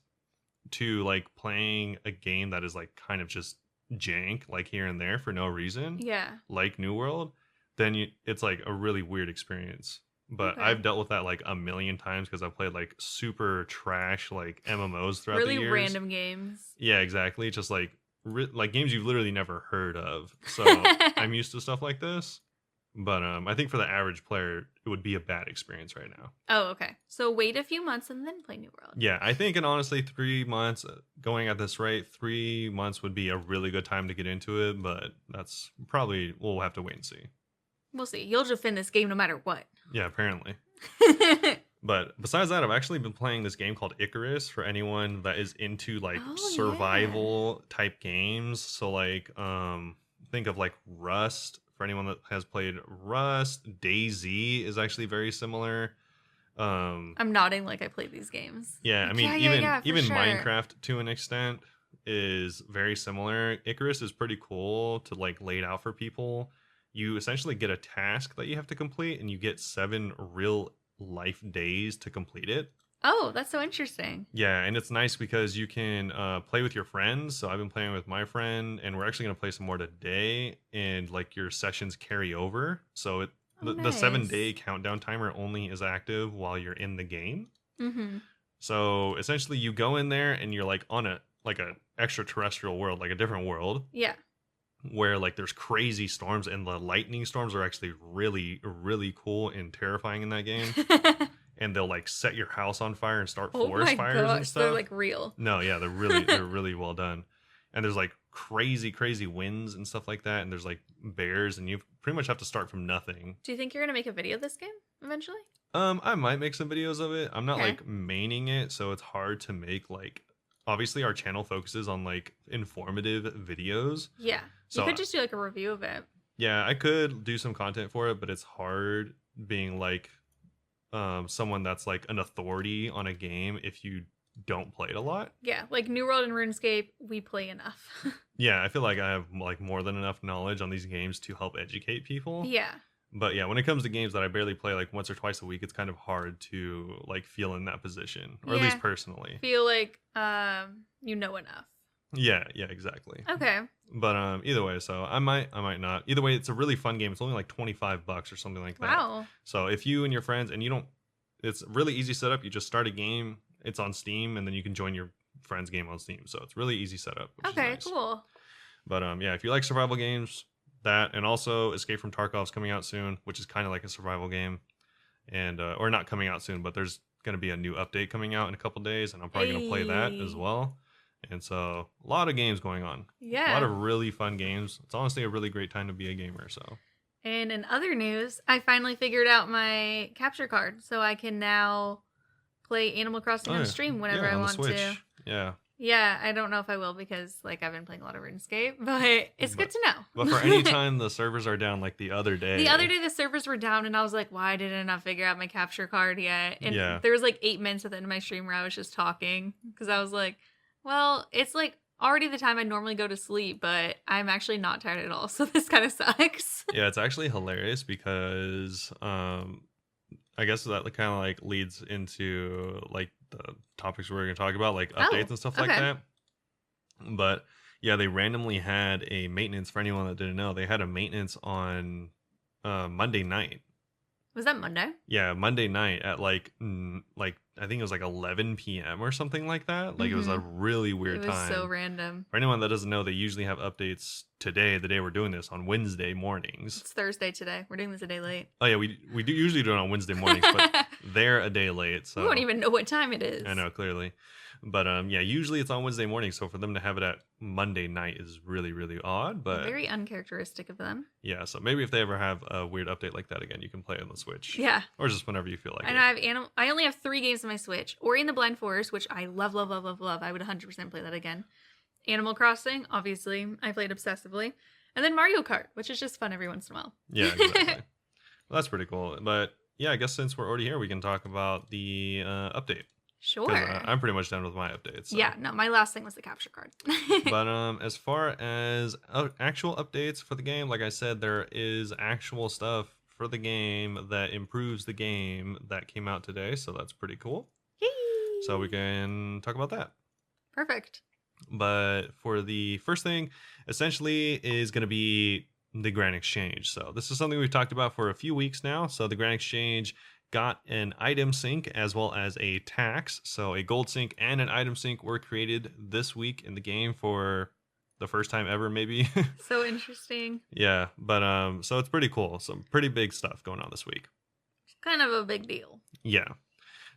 Speaker 1: to like playing a game that is like kind of just jank like here and there for no reason,
Speaker 2: Yeah.
Speaker 1: like New World, then it's like a really weird experience. But
Speaker 2: Okay.
Speaker 1: I've dealt with that like a million times because I've played like super trash like MMOs throughout the
Speaker 2: Really
Speaker 1: years.
Speaker 2: random games.
Speaker 1: Yeah, exactly. Just like like games you've literally never heard of. So I'm used to stuff like this. But I think for the average player, it would be a bad experience right now.
Speaker 2: Oh, okay. So wait a few months and then play New World.
Speaker 1: Yeah, I think, and honestly, 3 months, going at this rate, 3 months would be a really good time to get into it. But that's probably, we'll have to wait and see.
Speaker 2: We'll see. You'll defend this game no matter what.
Speaker 1: Yeah, apparently. But besides that, I've actually been playing this game called Icarus for anyone that is into like survival type games. So like think of like Rust for anyone that has played Rust. DayZ is actually very similar.
Speaker 2: I'm nodding like I played these games.
Speaker 1: Yeah, I
Speaker 2: Like,
Speaker 1: mean,
Speaker 2: yeah, for
Speaker 1: even
Speaker 2: sure.
Speaker 1: Minecraft to an extent is very similar. Icarus is pretty cool to like lay it out for people. You essentially get a task that you have to complete, and you get 7 real life days to complete it.
Speaker 2: Oh, that's so interesting.
Speaker 1: Yeah, and it's nice because you can play with your friends. So I've been playing with my friend, and we're actually gonna play some more today. And like your sessions carry over, so
Speaker 2: Oh,
Speaker 1: the 7 day
Speaker 2: nice.
Speaker 1: countdown timer only is active while you're in the game.
Speaker 2: Mm-hmm.
Speaker 1: So essentially, you go in there and you're like on a extraterrestrial world, like a different world,
Speaker 2: Yeah.
Speaker 1: where like there's crazy storms, and the lightning storms are actually really really cool and terrifying in that game. And they'll like set your house on fire and start
Speaker 2: Oh
Speaker 1: forest
Speaker 2: my
Speaker 1: fires and
Speaker 2: gosh, they're
Speaker 1: stuff.
Speaker 2: like real.
Speaker 1: No, yeah, they're really well done. And there's like crazy winds and stuff like that. And there's like bears, and you pretty much have to start from nothing.
Speaker 2: Do you think you're gonna make a video of this game eventually?
Speaker 1: I might make some videos of it. I'm not
Speaker 2: Okay.
Speaker 1: like maining it, so it's hard to make like. Obviously, our channel focuses on like informative videos.
Speaker 2: Yeah.
Speaker 1: So
Speaker 2: You could just do like a review of it.
Speaker 1: yeah, I could do some content for it, but it's hard being like someone that's like an authority on a game if you don't play it a lot.
Speaker 2: Yeah, like New World and RuneScape, we play enough.
Speaker 1: Yeah, I feel like I have like more than enough knowledge on these games to help educate people.
Speaker 2: Yeah.
Speaker 1: But yeah, when it comes to games that I barely play like once or twice a week, it's kind of hard to like feel in that position, or at
Speaker 2: Yeah.
Speaker 1: least personally.
Speaker 2: Feel like you know enough.
Speaker 1: Yeah, exactly.
Speaker 2: Okay.
Speaker 1: But either way, so I might not. Either way, it's a really fun game. It's only like $25 or something like that.
Speaker 2: Wow.
Speaker 1: So if you and your friends, and you don't, it's really easy setup. You just start a game. It's on Steam, and then you can join your friend's game on Steam. So it's really easy setup. Which
Speaker 2: Okay,
Speaker 1: is nice.
Speaker 2: cool.
Speaker 1: But yeah, if you like survival games, that, and also Escape from Tarkov's coming out soon, which is kind of like a survival game, and or not coming out soon, but there's gonna be a new update coming out in a couple days, and I'm probably gonna play that as
Speaker 2: Hey.
Speaker 1: well. And so a lot of games going on. A
Speaker 2: Yeah.
Speaker 1: lot of really fun games. It's honestly a really great time to be a gamer. So
Speaker 2: And in other news, I finally figured out my capture card, so I can now play Animal Crossing on stream whenever I
Speaker 1: on the
Speaker 2: want
Speaker 1: Switch.
Speaker 2: to.
Speaker 1: Yeah.
Speaker 2: Yeah, I don't know if I will because like I've been playing a lot of RuneScape, but it's good to know.
Speaker 1: But for any time the servers are down, like the other day.
Speaker 2: The other day the servers were down and I was like, why did I not figure out my capture card yet? And
Speaker 1: Yeah.
Speaker 2: there was like 8 minutes at the end of my stream where I was just talking because I was like, well, it's like already the time I normally go to sleep, but I'm actually not tired at all. So this kind of sucks.
Speaker 1: Yeah, it's actually hilarious because I guess that kind of like leads into like the topics we're going to talk about, like updates and stuff like
Speaker 2: okay.
Speaker 1: that. But yeah, they randomly had a maintenance. For anyone that didn't know, they had a maintenance on Monday night.
Speaker 2: Was that Monday?
Speaker 1: Yeah, Monday night at like I think it was like 11 p.m. or something like that. Like it was a really weird
Speaker 2: It was
Speaker 1: time.
Speaker 2: so random.
Speaker 1: For anyone that doesn't know, they usually have updates today, the day we're doing this, on Wednesday mornings.
Speaker 2: It's Thursday today. We're doing this a day late.
Speaker 1: Oh yeah, we do usually do it on Wednesday mornings, but they're a day late. So
Speaker 2: We don't even know what time it is.
Speaker 1: I know, clearly. But yeah, usually it's on Wednesday morning, so for them to have it at Monday night is really, really odd. But
Speaker 2: very uncharacteristic of them.
Speaker 1: yeah, so maybe if they ever have a weird update like that again, you can play it on the Switch.
Speaker 2: Yeah.
Speaker 1: Or just whenever you feel like
Speaker 2: And
Speaker 1: it.
Speaker 2: I only have 3 games on my Switch. Ori and the Blind Forest, which I love. I would 100% play that again. Animal Crossing, obviously, I played obsessively. And then Mario Kart, which is just fun every once in a while.
Speaker 1: Yeah, exactly. Well, that's pretty cool. But yeah, I guess since we're already here, we can talk about the update.
Speaker 2: Sure.
Speaker 1: 'Cause, I'm pretty much done with my updates. So.
Speaker 2: Yeah, no, my last thing was the capture card.
Speaker 1: But as far as actual updates for the game, like I said, there is actual stuff for the game that improves the game that came out today. So that's pretty cool.
Speaker 2: Yay.
Speaker 1: So we can talk about that.
Speaker 2: Perfect.
Speaker 1: But for the first thing, essentially is going to be the Grand Exchange. So this is something we've talked about for a few weeks now. So the Grand Exchange got an item sync as well as a tax. So a gold sync and an item sync were created this week in the game for the first time ever, maybe.
Speaker 2: So interesting.
Speaker 1: Yeah, but so it's pretty cool. Some pretty big stuff going on this week.
Speaker 2: Kind of a big deal.
Speaker 1: Yeah.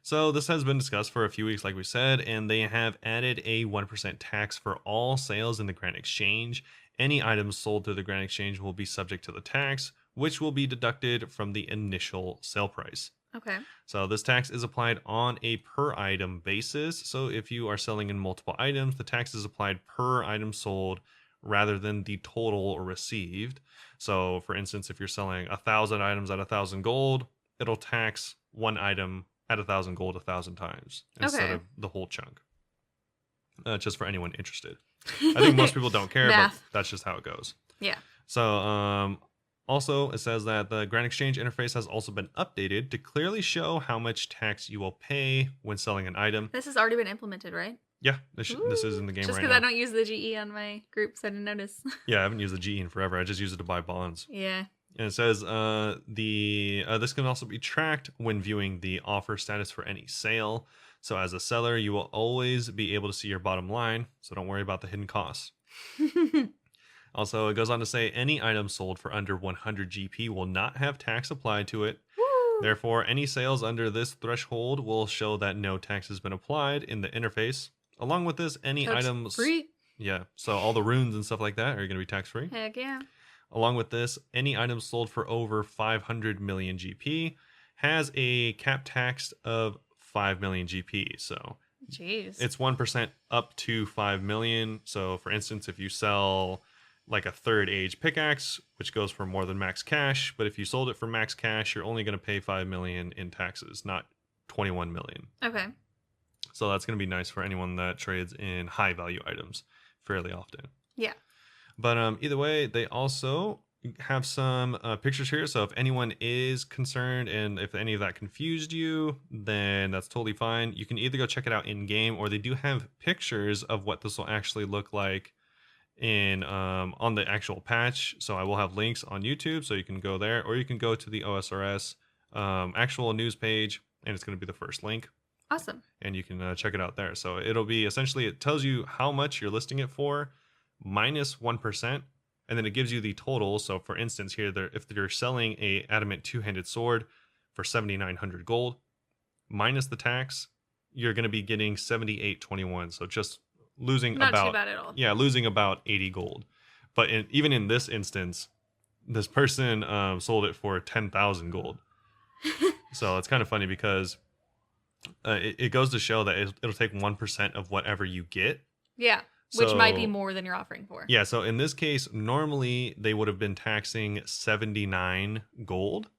Speaker 1: So this has been discussed for a few weeks, like we said, and they have added a 1% tax for all sales in the Grand Exchange. Any items sold through the Grand Exchange will be subject to the tax, which will be deducted from the initial sale price.
Speaker 2: Okay.
Speaker 1: So this tax is applied on a per item basis. So if you are selling in multiple items, the tax is applied per item sold rather than the total received. So for instance, if you're selling 1,000 items at 1,000 gold, it'll tax one item at 1,000 gold 1,000 times instead
Speaker 2: Okay.
Speaker 1: of the whole chunk. Just for anyone interested. I think most people don't care, but
Speaker 2: Math.
Speaker 1: that's just how it goes.
Speaker 2: Yeah.
Speaker 1: So, also, it says that the Grand Exchange interface has also been updated to clearly show how much tax you will pay when selling an item.
Speaker 2: This has already been implemented, right?
Speaker 1: Yeah, this is in the game
Speaker 2: just
Speaker 1: right
Speaker 2: because
Speaker 1: now.
Speaker 2: I don't use the GE on my groups, I didn't notice.
Speaker 1: Yeah, I haven't used the GE in forever. I just use it to buy bonds.
Speaker 2: Yeah.
Speaker 1: And it says this can also be tracked when viewing the offer status for any sale. So as a seller, you will always be able to see your bottom line. So don't worry about the hidden costs. Also, it goes on to say any item sold for under 100 GP will not have tax applied to it.
Speaker 2: Woo!
Speaker 1: Therefore, any sales under this threshold will show that no tax has been applied in the interface. Along with this, any
Speaker 2: Tax
Speaker 1: items
Speaker 2: free.
Speaker 1: Yeah, so all the runes and stuff like that are going to be tax free.
Speaker 2: Heck yeah.
Speaker 1: Along with this, any item sold for over 500 million GP has a cap tax of 5 million GP. So
Speaker 2: jeez,
Speaker 1: it's 1% up to 5 million. So for instance, if you sell like a third age pickaxe, which goes for more than max cash, but if you sold it for max cash, you're only going to pay 5 million in taxes, not 21 million.
Speaker 2: Okay.
Speaker 1: So that's going to be nice for anyone that trades in high value items fairly often.
Speaker 2: Yeah.
Speaker 1: But either way, they also have some pictures here. So if anyone is concerned and if any of that confused you, then that's totally fine. You can either go check it out in game, or they do have pictures of what this will actually look like in on the actual patch. So I will have links on YouTube, so you can go there, or you can go to the OSRS actual news page, and it's going to be the first link.
Speaker 2: Awesome.
Speaker 1: And you can check it out there. So it'll be essentially, it tells you how much you're listing it for minus 1%, and then it gives you the total. So for instance here, if you're selling a adamant two-handed sword for 7,900 gold minus the tax, you're going to be getting 7,821. So just losing
Speaker 2: Not
Speaker 1: about
Speaker 2: too bad at all.
Speaker 1: Yeah, losing about 80 gold. But even in this instance, this person sold it for 10,000 gold. So it's kind of funny because it goes to show that it'll take 1% of whatever you get.
Speaker 2: Yeah, which might be more than you're offering for.
Speaker 1: Yeah, so in this case, normally they would have been taxing 79 gold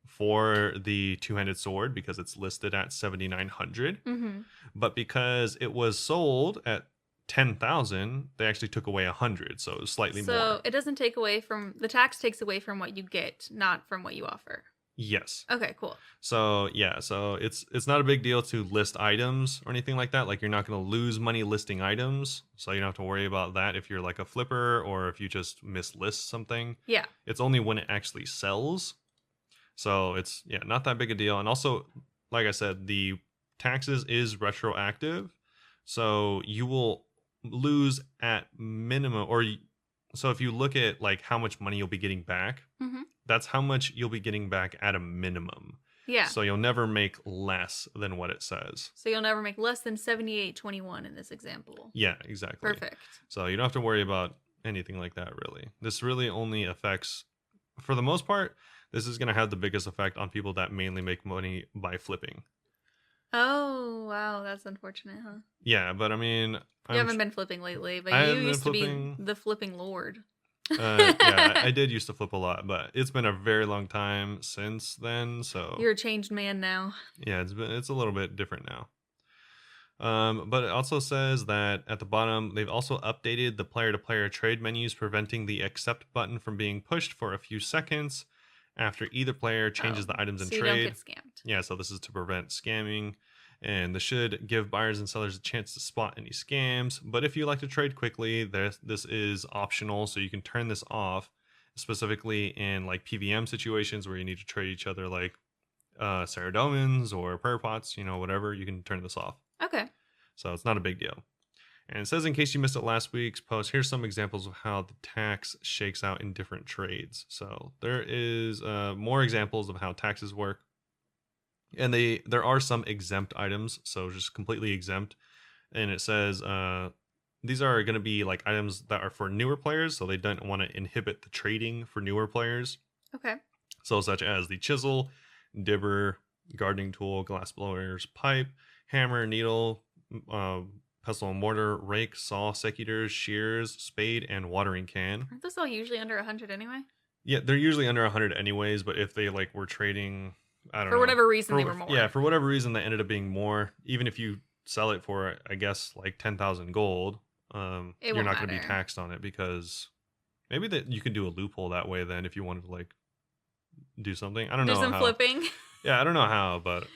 Speaker 1: for the two-handed sword because it's listed at 7,900.
Speaker 2: Mm-hmm.
Speaker 1: But because it was sold at 10,000, they actually took away 100, so it was slightly more.
Speaker 2: So it doesn't take away from, the tax takes away from what you get, not from what you offer.
Speaker 1: Yes.
Speaker 2: Okay, cool.
Speaker 1: So yeah, so it's not a big deal to list items or anything like that. Like you're not going to lose money listing items, so you don't have to worry about that if you're like a flipper or if you just mislist something.
Speaker 2: Yeah.
Speaker 1: It's only when it actually sells. So it's not that big a deal. And also, like I said, the taxes is retroactive, so you will lose at minimum, so if you look at like how much money you'll be getting back, that's how much you'll be getting back at a minimum.
Speaker 2: Yeah.
Speaker 1: So you'll never make less than what it says.
Speaker 2: So you'll never make less than 78.21 in this example.
Speaker 1: Yeah, exactly.
Speaker 2: Perfect.
Speaker 1: So you don't have to worry about anything like that, really. This really only affects, for the most part, this is going to have the biggest effect on people that mainly make money by flipping.
Speaker 2: Oh, wow. That's unfortunate, huh?
Speaker 1: Yeah, but I mean...
Speaker 2: You haven't been flipping lately, but
Speaker 1: I
Speaker 2: you
Speaker 1: haven't been
Speaker 2: used to be
Speaker 1: flipping.
Speaker 2: the flipping lord.
Speaker 1: Yeah, I did used to flip a lot, but it's been a very long time since then, so...
Speaker 2: You're a changed man now.
Speaker 1: Yeah, it's a little bit different now. But it also says that at the bottom, they've also updated the player-to-player trade menus, preventing the accept button from being pushed for a few seconds after either player changes the items in
Speaker 2: so
Speaker 1: trade.
Speaker 2: You don't get scammed.
Speaker 1: Yeah, so this is to prevent scamming, and this should give buyers and sellers a chance to spot any scams. But if you like to trade quickly, this is optional, so you can turn this off, specifically in like PVM situations where you need to trade each other like Saradomans or prayer pots, whatever. You can turn this off.
Speaker 2: Okay.
Speaker 1: So it's not a big deal. And it says, in case you missed it last week's post, here's some examples of how the tax shakes out in different trades. So there is more examples of how taxes work. And there are some exempt items, so just completely exempt. And it says these are going to be like items that are for newer players, so they don't want to inhibit the trading for newer players.
Speaker 2: Okay.
Speaker 1: So such as the chisel, dibber, gardening tool, glass blowers, pipe, hammer, needle, pestle and mortar, rake, saw, secateurs, shears, spade, and watering can.
Speaker 2: Aren't those all usually under 100 anyway?
Speaker 1: Yeah, they're usually under 100 anyways, but if they like were trading I don't
Speaker 2: For
Speaker 1: know.
Speaker 2: whatever reason, they were more.
Speaker 1: Yeah, for whatever reason, they ended up being more. Even if you sell it for, I guess, like 10,000 gold,
Speaker 2: It
Speaker 1: you're
Speaker 2: won't
Speaker 1: not going to be
Speaker 2: matter.
Speaker 1: taxed on it because maybe that you can do a loophole that way then if you wanted to like do something. I don't
Speaker 2: Do
Speaker 1: know
Speaker 2: some
Speaker 1: how.
Speaker 2: flipping.
Speaker 1: Yeah, I don't know how, but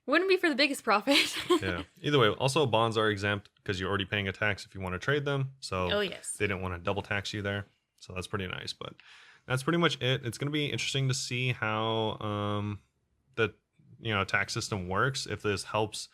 Speaker 2: Wouldn't be for the biggest profit.
Speaker 1: yeah. Either way, also bonds are exempt because you're already paying a tax if you want to trade them. So
Speaker 2: Oh, yes.
Speaker 1: they didn't want to double tax you there. So that's pretty nice. But that's pretty much it. It's going to be interesting to see how the tax system works. If this helps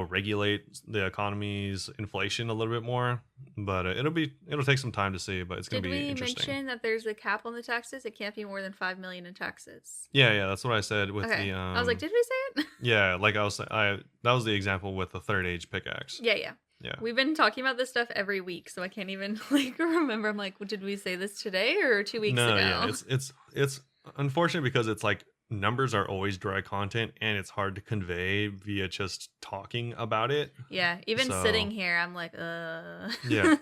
Speaker 1: regulate the economy's inflation a little bit more, but it'll take some time to see, but it's going to be interesting.
Speaker 2: Did we mention that there's a cap on the taxes? It can't be more than 5 million in taxes.
Speaker 1: Yeah, that's what I said with
Speaker 2: Okay.
Speaker 1: the
Speaker 2: I was like, did we say it?
Speaker 1: yeah, like that was the example with the third age pickaxe.
Speaker 2: Yeah. We've been talking about this stuff every week, so I can't even like remember. I'm like, well, did we say this today or 2 weeks ago?
Speaker 1: Yeah, it's unfortunate because it's like numbers are always dry content and it's hard to convey via just talking about it.
Speaker 2: Yeah, even sitting here, I'm like,
Speaker 1: Yeah.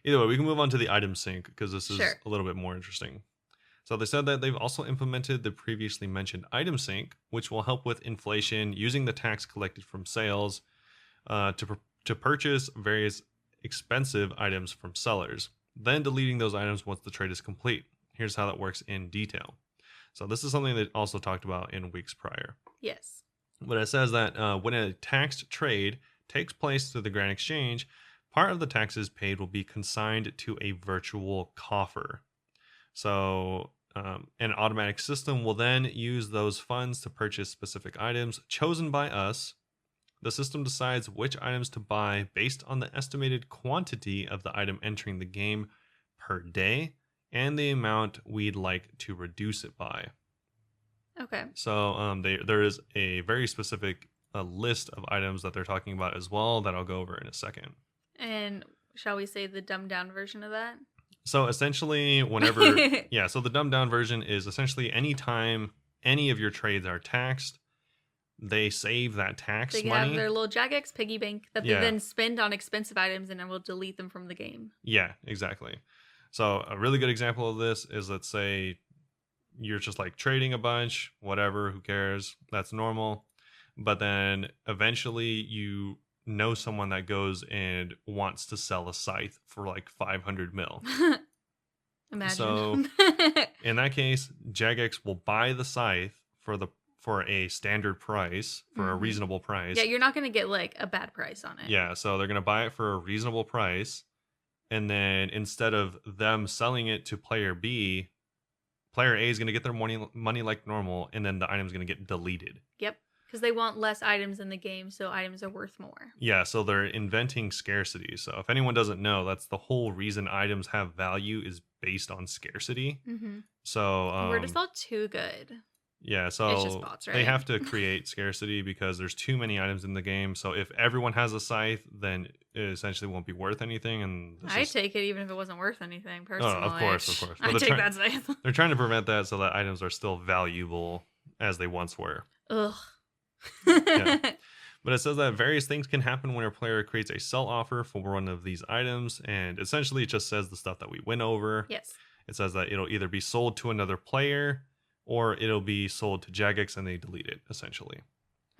Speaker 1: Either way, we can move on to the item sync because this is
Speaker 2: Sure.
Speaker 1: a little bit more interesting. So they said that they've also implemented the previously mentioned item sync, which will help with inflation using the tax collected from sales to purchase various expensive items from sellers, then deleting those items once the trade is complete. Here's how that works in detail. So this is something that also talked about in weeks prior.
Speaker 2: Yes.
Speaker 1: But it says that when a taxed trade takes place through the Grand Exchange, part of the taxes paid will be consigned to a virtual coffer. So an automatic system will then use those funds to purchase specific items chosen by us. The system decides which items to buy based on the estimated quantity of the item entering the game per day and the amount we'd like to reduce it by.
Speaker 2: Okay.
Speaker 1: So there is a very specific list of items that they're talking about as well that I'll go over in a second.
Speaker 2: And shall we say the dumbed down version of that?
Speaker 1: So essentially, whenever so the dumbed down version is essentially anytime any of your trades are taxed, they save that tax
Speaker 2: money. They have their little Jagex piggy bank that they then spend on expensive items and then will delete them from the game.
Speaker 1: Yeah, exactly. So a really good example of this is, let's say you're just like trading a bunch, whatever, who cares? That's normal. But then eventually you know someone that goes and wants to sell a scythe for like 500 mil.
Speaker 2: Imagine.
Speaker 1: So in that case, Jagex will buy the scythe for a standard price, for a reasonable price.
Speaker 2: Yeah, you're not going to get like a bad price on it.
Speaker 1: Yeah, so they're going to buy it for a reasonable price. And then instead of them selling it to player B, player A is going to get their money like normal, and then the item's going to get deleted.
Speaker 2: Yep, because they want less items in the game, so items are worth more.
Speaker 1: Yeah, so they're inventing scarcity. So if anyone doesn't know, that's the whole reason items have value is based on scarcity.
Speaker 2: Mm-hmm.
Speaker 1: So
Speaker 2: we're just all too good.
Speaker 1: Yeah, so
Speaker 2: it's just bots, right?
Speaker 1: They have to create scarcity because there's too many items in the game. So if everyone has a scythe, then it essentially won't be worth anything. And
Speaker 2: I'd take it even if it wasn't worth anything, personally.
Speaker 1: Oh, of course. But
Speaker 2: I'd take that scythe.
Speaker 1: They're trying to prevent that so that items are still valuable as they once were.
Speaker 2: Ugh.
Speaker 1: Yeah. But it says that various things can happen when a player creates a sell offer for one of these items. And essentially it just says the stuff that we went over.
Speaker 2: Yes.
Speaker 1: It says that it'll either be sold to another player, or it'll be sold to Jagex and they delete it, essentially.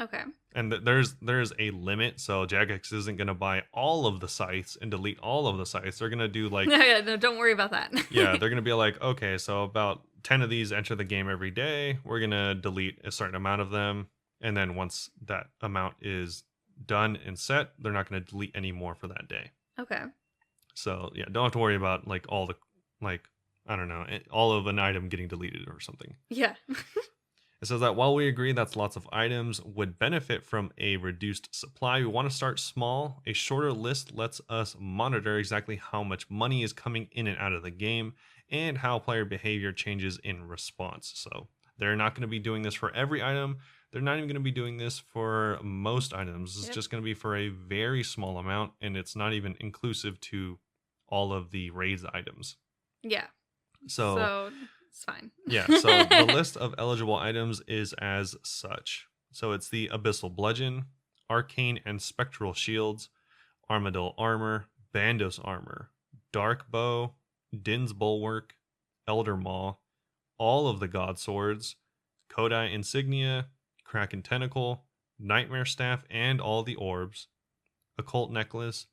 Speaker 2: Okay.
Speaker 1: And there's a limit, so Jagex isn't going to buy all of the scythes and delete all of the scythes. They're going to do like...
Speaker 2: No, don't worry about that.
Speaker 1: Yeah, they're going to be like, okay, so about 10 of these enter the game every day. We're going to delete a certain amount of them. And then once that amount is done and set, they're not going to delete any more for that day.
Speaker 2: Okay.
Speaker 1: So, yeah, don't have to worry about like all the... like. I don't know, all of an item getting deleted or something.
Speaker 2: Yeah.
Speaker 1: It says that while we agree that lots of items would benefit from a reduced supply, we want to start small. A shorter list lets us monitor exactly how much money is coming in and out of the game and how player behavior changes in response. So they're not going to be doing this for every item. They're not even going to be doing this for most items. It's just going to be for a very small amount, and it's not even inclusive to all of the raids items.
Speaker 2: Yeah.
Speaker 1: So
Speaker 2: it's fine.
Speaker 1: Yeah, so the list of eligible items is as such. So it's the Abyssal Bludgeon, Arcane and Spectral Shields, Armadillo Armor, Bandos Armor, Dark Bow, Din's Bulwark, Elder Maw, all of the God Swords, Kodai Insignia, Kraken Tentacle, Nightmare Staff and all the orbs, Occult Necklace,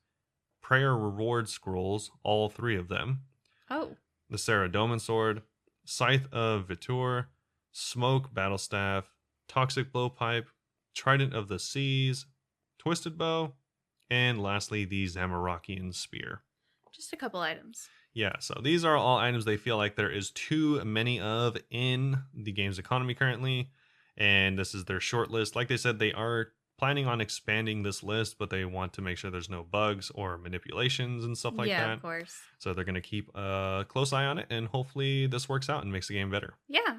Speaker 1: Prayer Reward Scrolls, all 3 of them,
Speaker 2: Oh.
Speaker 1: the Saradomin Sword, Scythe of Vitur, Smoke Battle Staff, Toxic Blowpipe, Trident of the Seas, Twisted Bow, and lastly the Zamorakian Spear.
Speaker 2: Just a couple items.
Speaker 1: Yeah, so these are all items they feel like there is too many of in the game's economy currently, and this is their short list. Like they said, they are planning on expanding this list, but they want to make sure there's no bugs or manipulations and stuff like that.
Speaker 2: Yeah, of course.
Speaker 1: So they're going to keep a close eye on it, and hopefully this works out and makes the game better.
Speaker 2: Yeah.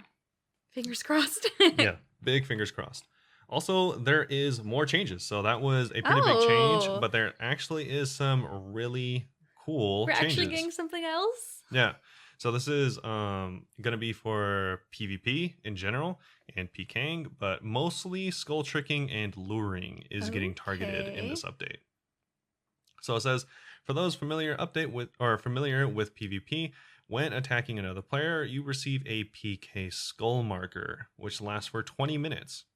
Speaker 2: Fingers crossed.
Speaker 1: Yeah, big fingers crossed. Also, there is more changes. So that was a pretty big change, but there actually is some really cool
Speaker 2: We're
Speaker 1: changes.
Speaker 2: actually getting something else?
Speaker 1: Yeah. So this is going to be for PvP in general and PKing, but mostly skull tricking and luring is getting targeted in this update. So it says, for those familiar with PvP, when attacking another player, you receive a PK skull marker, which lasts for 20 minutes.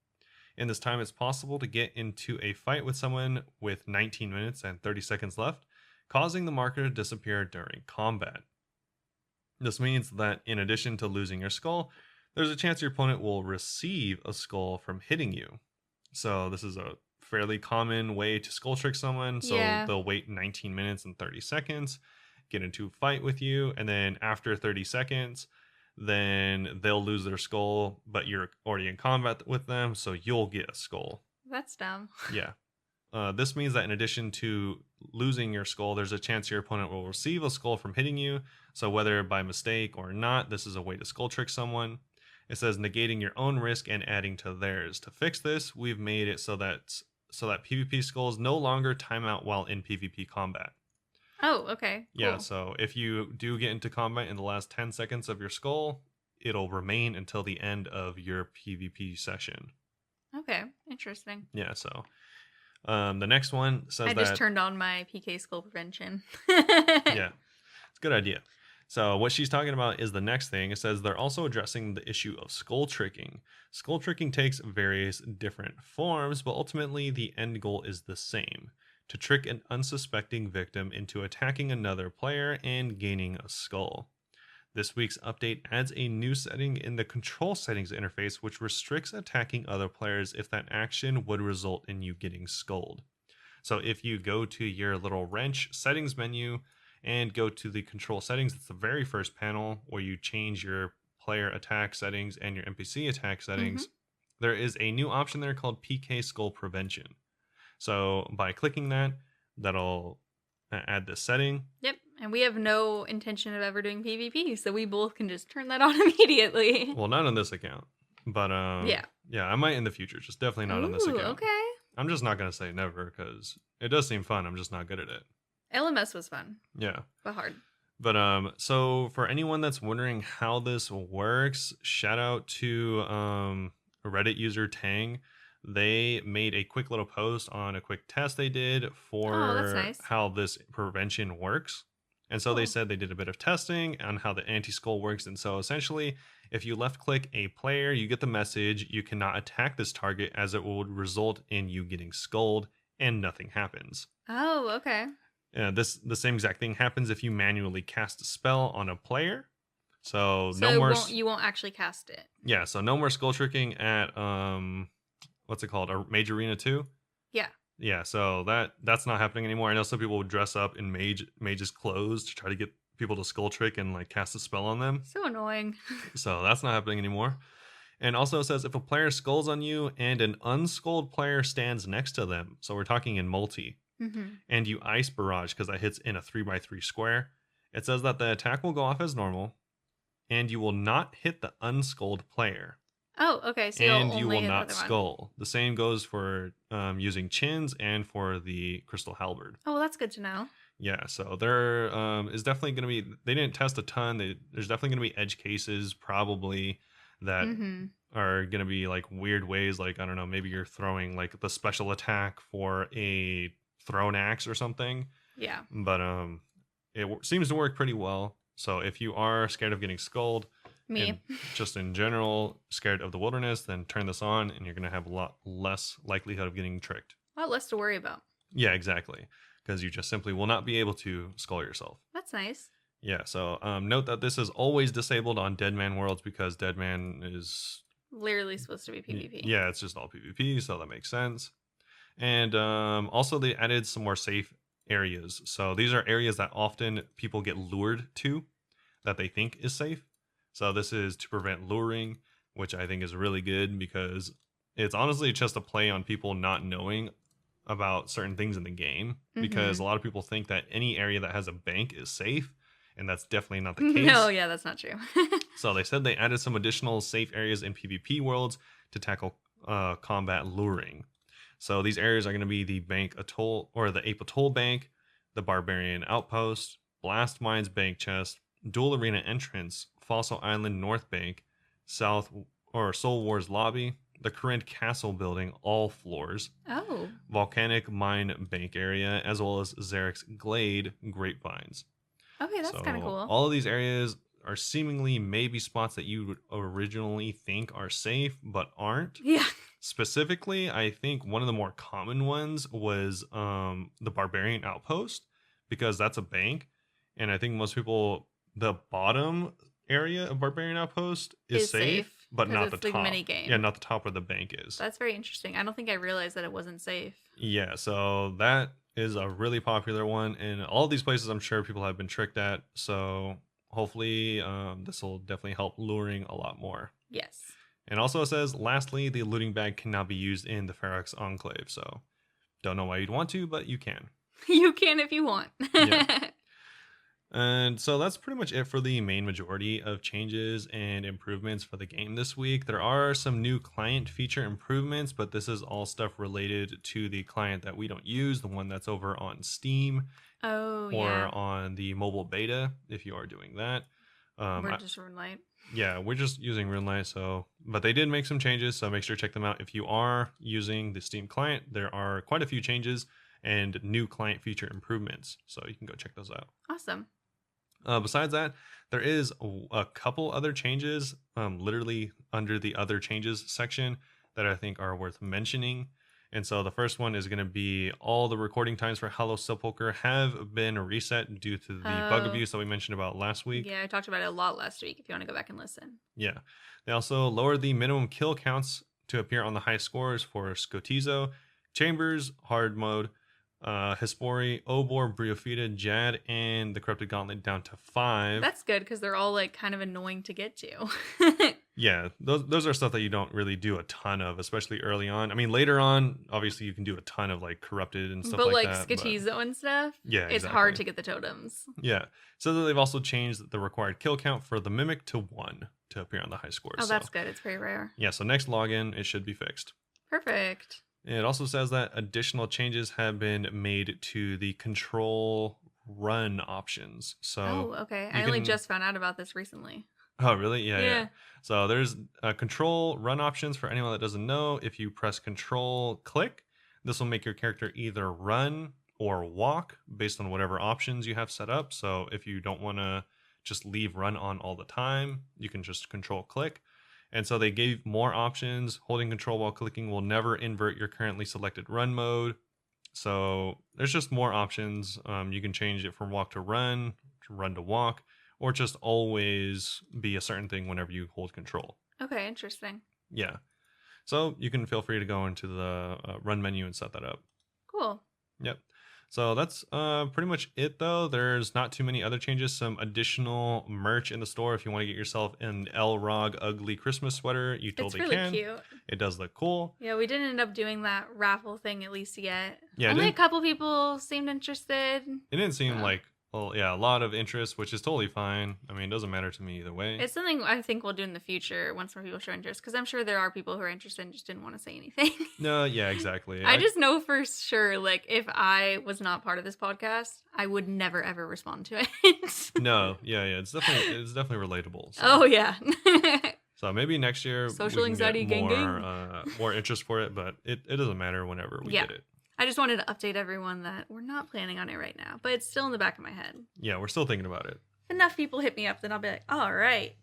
Speaker 1: In this time, it's possible to get into a fight with someone with 19 minutes and 30 seconds left, causing the marker to disappear during combat. This means that in addition to losing your skull, there's a chance your opponent will receive a skull from hitting you. So this is a fairly common way to skull trick someone. So they'll wait 19 minutes and 30 seconds, get into a fight with you, and then after 30 seconds, then they'll lose their skull, but you're already in combat with them, so you'll get a skull.
Speaker 2: That's dumb.
Speaker 1: Yeah. This means that in addition to losing your skull, there's a chance your opponent will receive a skull from hitting you. So whether by mistake or not, this is a way to skull trick someone. It says negating your own risk and adding to theirs. To fix this, we've made it so that PvP skulls no longer time out while in PvP combat.
Speaker 2: Oh, okay. Cool.
Speaker 1: Yeah, so if you do get into combat in the last 10 seconds of your skull, it'll remain until the end of your PvP session.
Speaker 2: Okay, interesting.
Speaker 1: Yeah, so the next one says
Speaker 2: I just turned on my PK skull prevention.
Speaker 1: Yeah, it's a good idea. So what she's talking about is the next thing. It says they're also addressing the issue of skull tricking. Skull tricking takes various different forms, but ultimately the end goal is the same: to trick an unsuspecting victim into attacking another player and gaining a skull. This week's update adds a new setting in the control settings interface, which restricts attacking other players if that action would result in you getting skulled. So if you go to your little wrench settings menu and go to the control settings, it's the very first panel where you change your player attack settings and your NPC attack settings. There is a new option there called PK Skull Prevention. So by clicking that, that'll add this setting.
Speaker 2: Yep, and we have no intention of ever doing PvP, so we both can just turn that on immediately.
Speaker 1: Well, not on this account, but yeah, I might in the future. Just definitely not on this account.
Speaker 2: Okay.
Speaker 1: I'm just not gonna say never because it does seem fun. I'm just not good at it.
Speaker 2: LMS was fun.
Speaker 1: Yeah,
Speaker 2: but hard.
Speaker 1: But so for anyone that's wondering how this works, shout out to Reddit user Tang. They made a quick little post on a quick test they did for how this prevention works. And so they said they did a bit of testing on how the anti-skull works. And so essentially, if you left click a player, you get the message, you cannot attack this target as it would result in you getting skulled and nothing happens.
Speaker 2: Oh, okay.
Speaker 1: The same exact thing happens if you manually cast a spell on a player. So
Speaker 2: you won't actually cast it.
Speaker 1: Yeah, so no more skull tricking at what's it called? A Mage Arena 2?
Speaker 2: Yeah.
Speaker 1: Yeah, so that's not happening anymore. I know some people would dress up in mage's clothes to try to get people to skull trick and like cast a spell on them.
Speaker 2: So annoying.
Speaker 1: So that's not happening anymore. And also it says if a player skulls on you and an unskulled player stands next to them, so we're talking in multi, and you ice barrage because that hits in a 3x3 square, it says that the attack will go off as normal and you will not hit the unskulled player.
Speaker 2: Oh, okay. So
Speaker 1: you will not skull. The same goes for using chins and for the crystal halberd.
Speaker 2: Oh, well, that's good to know.
Speaker 1: Yeah, so there is definitely going to be. They didn't test a ton. There's definitely going to be edge cases probably that are going to be like weird ways. Like I don't know, maybe you're throwing like the special attack for a thrown axe or something.
Speaker 2: Yeah.
Speaker 1: But it seems to work pretty well. So if you are scared of getting skulled,
Speaker 2: Me.
Speaker 1: and just in general scared of the wilderness, then turn this on and you're going to have a lot less likelihood of getting tricked.
Speaker 2: A lot less to worry about.
Speaker 1: Yeah, exactly. Because you just simply will not be able to skull yourself.
Speaker 2: That's nice.
Speaker 1: Yeah, so note that this is always disabled on Deadman worlds because Deadman is
Speaker 2: literally supposed to be PvP.
Speaker 1: Yeah, it's just all PvP, so that makes sense. And also they added some more safe areas. So these are areas that often people get lured to that they think is safe. So this is to prevent luring, which I think is really good because it's honestly just a play on people not knowing about certain things in the game, because a lot of people think that any area that has a bank is safe, and that's definitely not the case.
Speaker 2: No, yeah, that's not true.
Speaker 1: So they said they added some additional safe areas in PvP worlds to tackle combat luring. So these areas are going to be the Bank Atoll, or the Ape Atoll Bank, the Barbarian Outpost, Blast Mines Bank Chest, Duel Arena Entrance, Fossil Island North Bank, South or Soul Wars Lobby, the Corinth Castle Building, all floors,
Speaker 2: Oh.
Speaker 1: Volcanic Mine Bank Area, as well as Zarek's Glade Grapevines.
Speaker 2: Okay, that's kind of cool.
Speaker 1: All of these areas are seemingly maybe spots that you would originally think are safe, but aren't.
Speaker 2: Yeah.
Speaker 1: Specifically, I think one of the more common ones was the Barbarian Outpost, because that's a bank. And I think most people, the bottom area of Barbarian Outpost is safe, but not the top.
Speaker 2: Mini game.
Speaker 1: Yeah, not the top where the bank is.
Speaker 2: That's very interesting. I don't think I realized that it wasn't safe.
Speaker 1: Yeah, so that is a really popular one. And all these places I'm sure people have been tricked at. So hopefully this will definitely help luring a lot more.
Speaker 2: Yes.
Speaker 1: And also it says, lastly, the looting bag cannot be used in the Ferox Enclave. So don't know why you'd want to, but you can.
Speaker 2: You can if you want.
Speaker 1: Yeah. And so that's pretty much it for the main majority of changes and improvements for the game this week. There are some new client feature improvements, but this is all stuff related to the client that we don't use, the one that's over on Steam.
Speaker 2: Oh,
Speaker 1: or
Speaker 2: yeah.
Speaker 1: on the mobile beta, if you are doing that.
Speaker 2: We're just RuneLite.
Speaker 1: Yeah, we're just using RuneLite, so but they did make some changes, so make sure to check them out. If you are using the Steam client, there are quite a few changes and new client feature improvements, so you can go check those out.
Speaker 2: Awesome.
Speaker 1: Besides that, there is a couple other changes, literally under the other changes section, that I think are worth mentioning. And so the first one is going to be all the recording times for Hollow Sepulchre have been reset due to the bug abuse that we mentioned about last week.
Speaker 2: Yeah, I talked about it a lot last week if you want to go back and listen.
Speaker 1: Yeah. They also lowered the minimum kill counts to appear on the high scores for Scotizo, Chambers, Hard Mode, Hespori, Obor, Briofita, Jad, and the Corrupted Gauntlet down to 5.
Speaker 2: That's good because they're all like kind of annoying to get to.
Speaker 1: Yeah, those are stuff that you don't really do a ton of, especially early on. I mean, later on, obviously you can do a ton of like Corrupted and stuff like that.
Speaker 2: But like Scotizo and stuff,
Speaker 1: yeah,
Speaker 2: it's hard to get the totems.
Speaker 1: Yeah, so they've also changed the required kill count for the Mimic to 1 to appear on the high scores.
Speaker 2: Oh, that's good. It's very rare.
Speaker 1: Yeah, so next login, it should be fixed.
Speaker 2: Perfect.
Speaker 1: It also says that additional changes have been made to the control run options. So
Speaker 2: okay. I only just found out about this recently.
Speaker 1: Oh, really? Yeah. So there's control run options for anyone that doesn't know. If you press control click, this will make your character either run or walk based on whatever options you have set up. So if you don't want to just leave run on all the time, you can just control click. And so they gave more options. Holding control while clicking will never invert your currently selected run mode. So there's just more options. You can change it from walk to run to walk, or just always be a certain thing whenever you hold control.
Speaker 2: Okay, interesting.
Speaker 1: Yeah. So you can feel free to go into the run menu and set that up.
Speaker 2: Cool.
Speaker 1: Yep. So that's pretty much it, though. There's not too many other changes. Some additional merch in the store if you want to get yourself an Elrog ugly Christmas sweater. You totally can.
Speaker 2: It's really cute.
Speaker 1: It does look cool.
Speaker 2: Yeah, we didn't end up doing that raffle thing at least yet.
Speaker 1: Yeah,
Speaker 2: only a couple people seemed interested.
Speaker 1: It didn't seem like, well, yeah, a lot of interest, which is totally fine. I mean, it doesn't matter to me either way.
Speaker 2: It's something I think we'll do in the future once more people show interest, because I'm sure there are people who are interested and just didn't want to say anything.
Speaker 1: No, yeah, exactly.
Speaker 2: I just know for sure, like, if I was not part of this podcast, I would never ever respond to it.
Speaker 1: No, yeah, it's definitely relatable. So.
Speaker 2: Oh yeah.
Speaker 1: So maybe next year
Speaker 2: social anxiety
Speaker 1: get more interest for it, but it doesn't matter whenever we get it.
Speaker 2: I just wanted to update everyone that we're not planning on it right now, but it's still in the back of my head.
Speaker 1: Yeah, we're still thinking about it.
Speaker 2: enough people hit me up, then I'll be like, all right.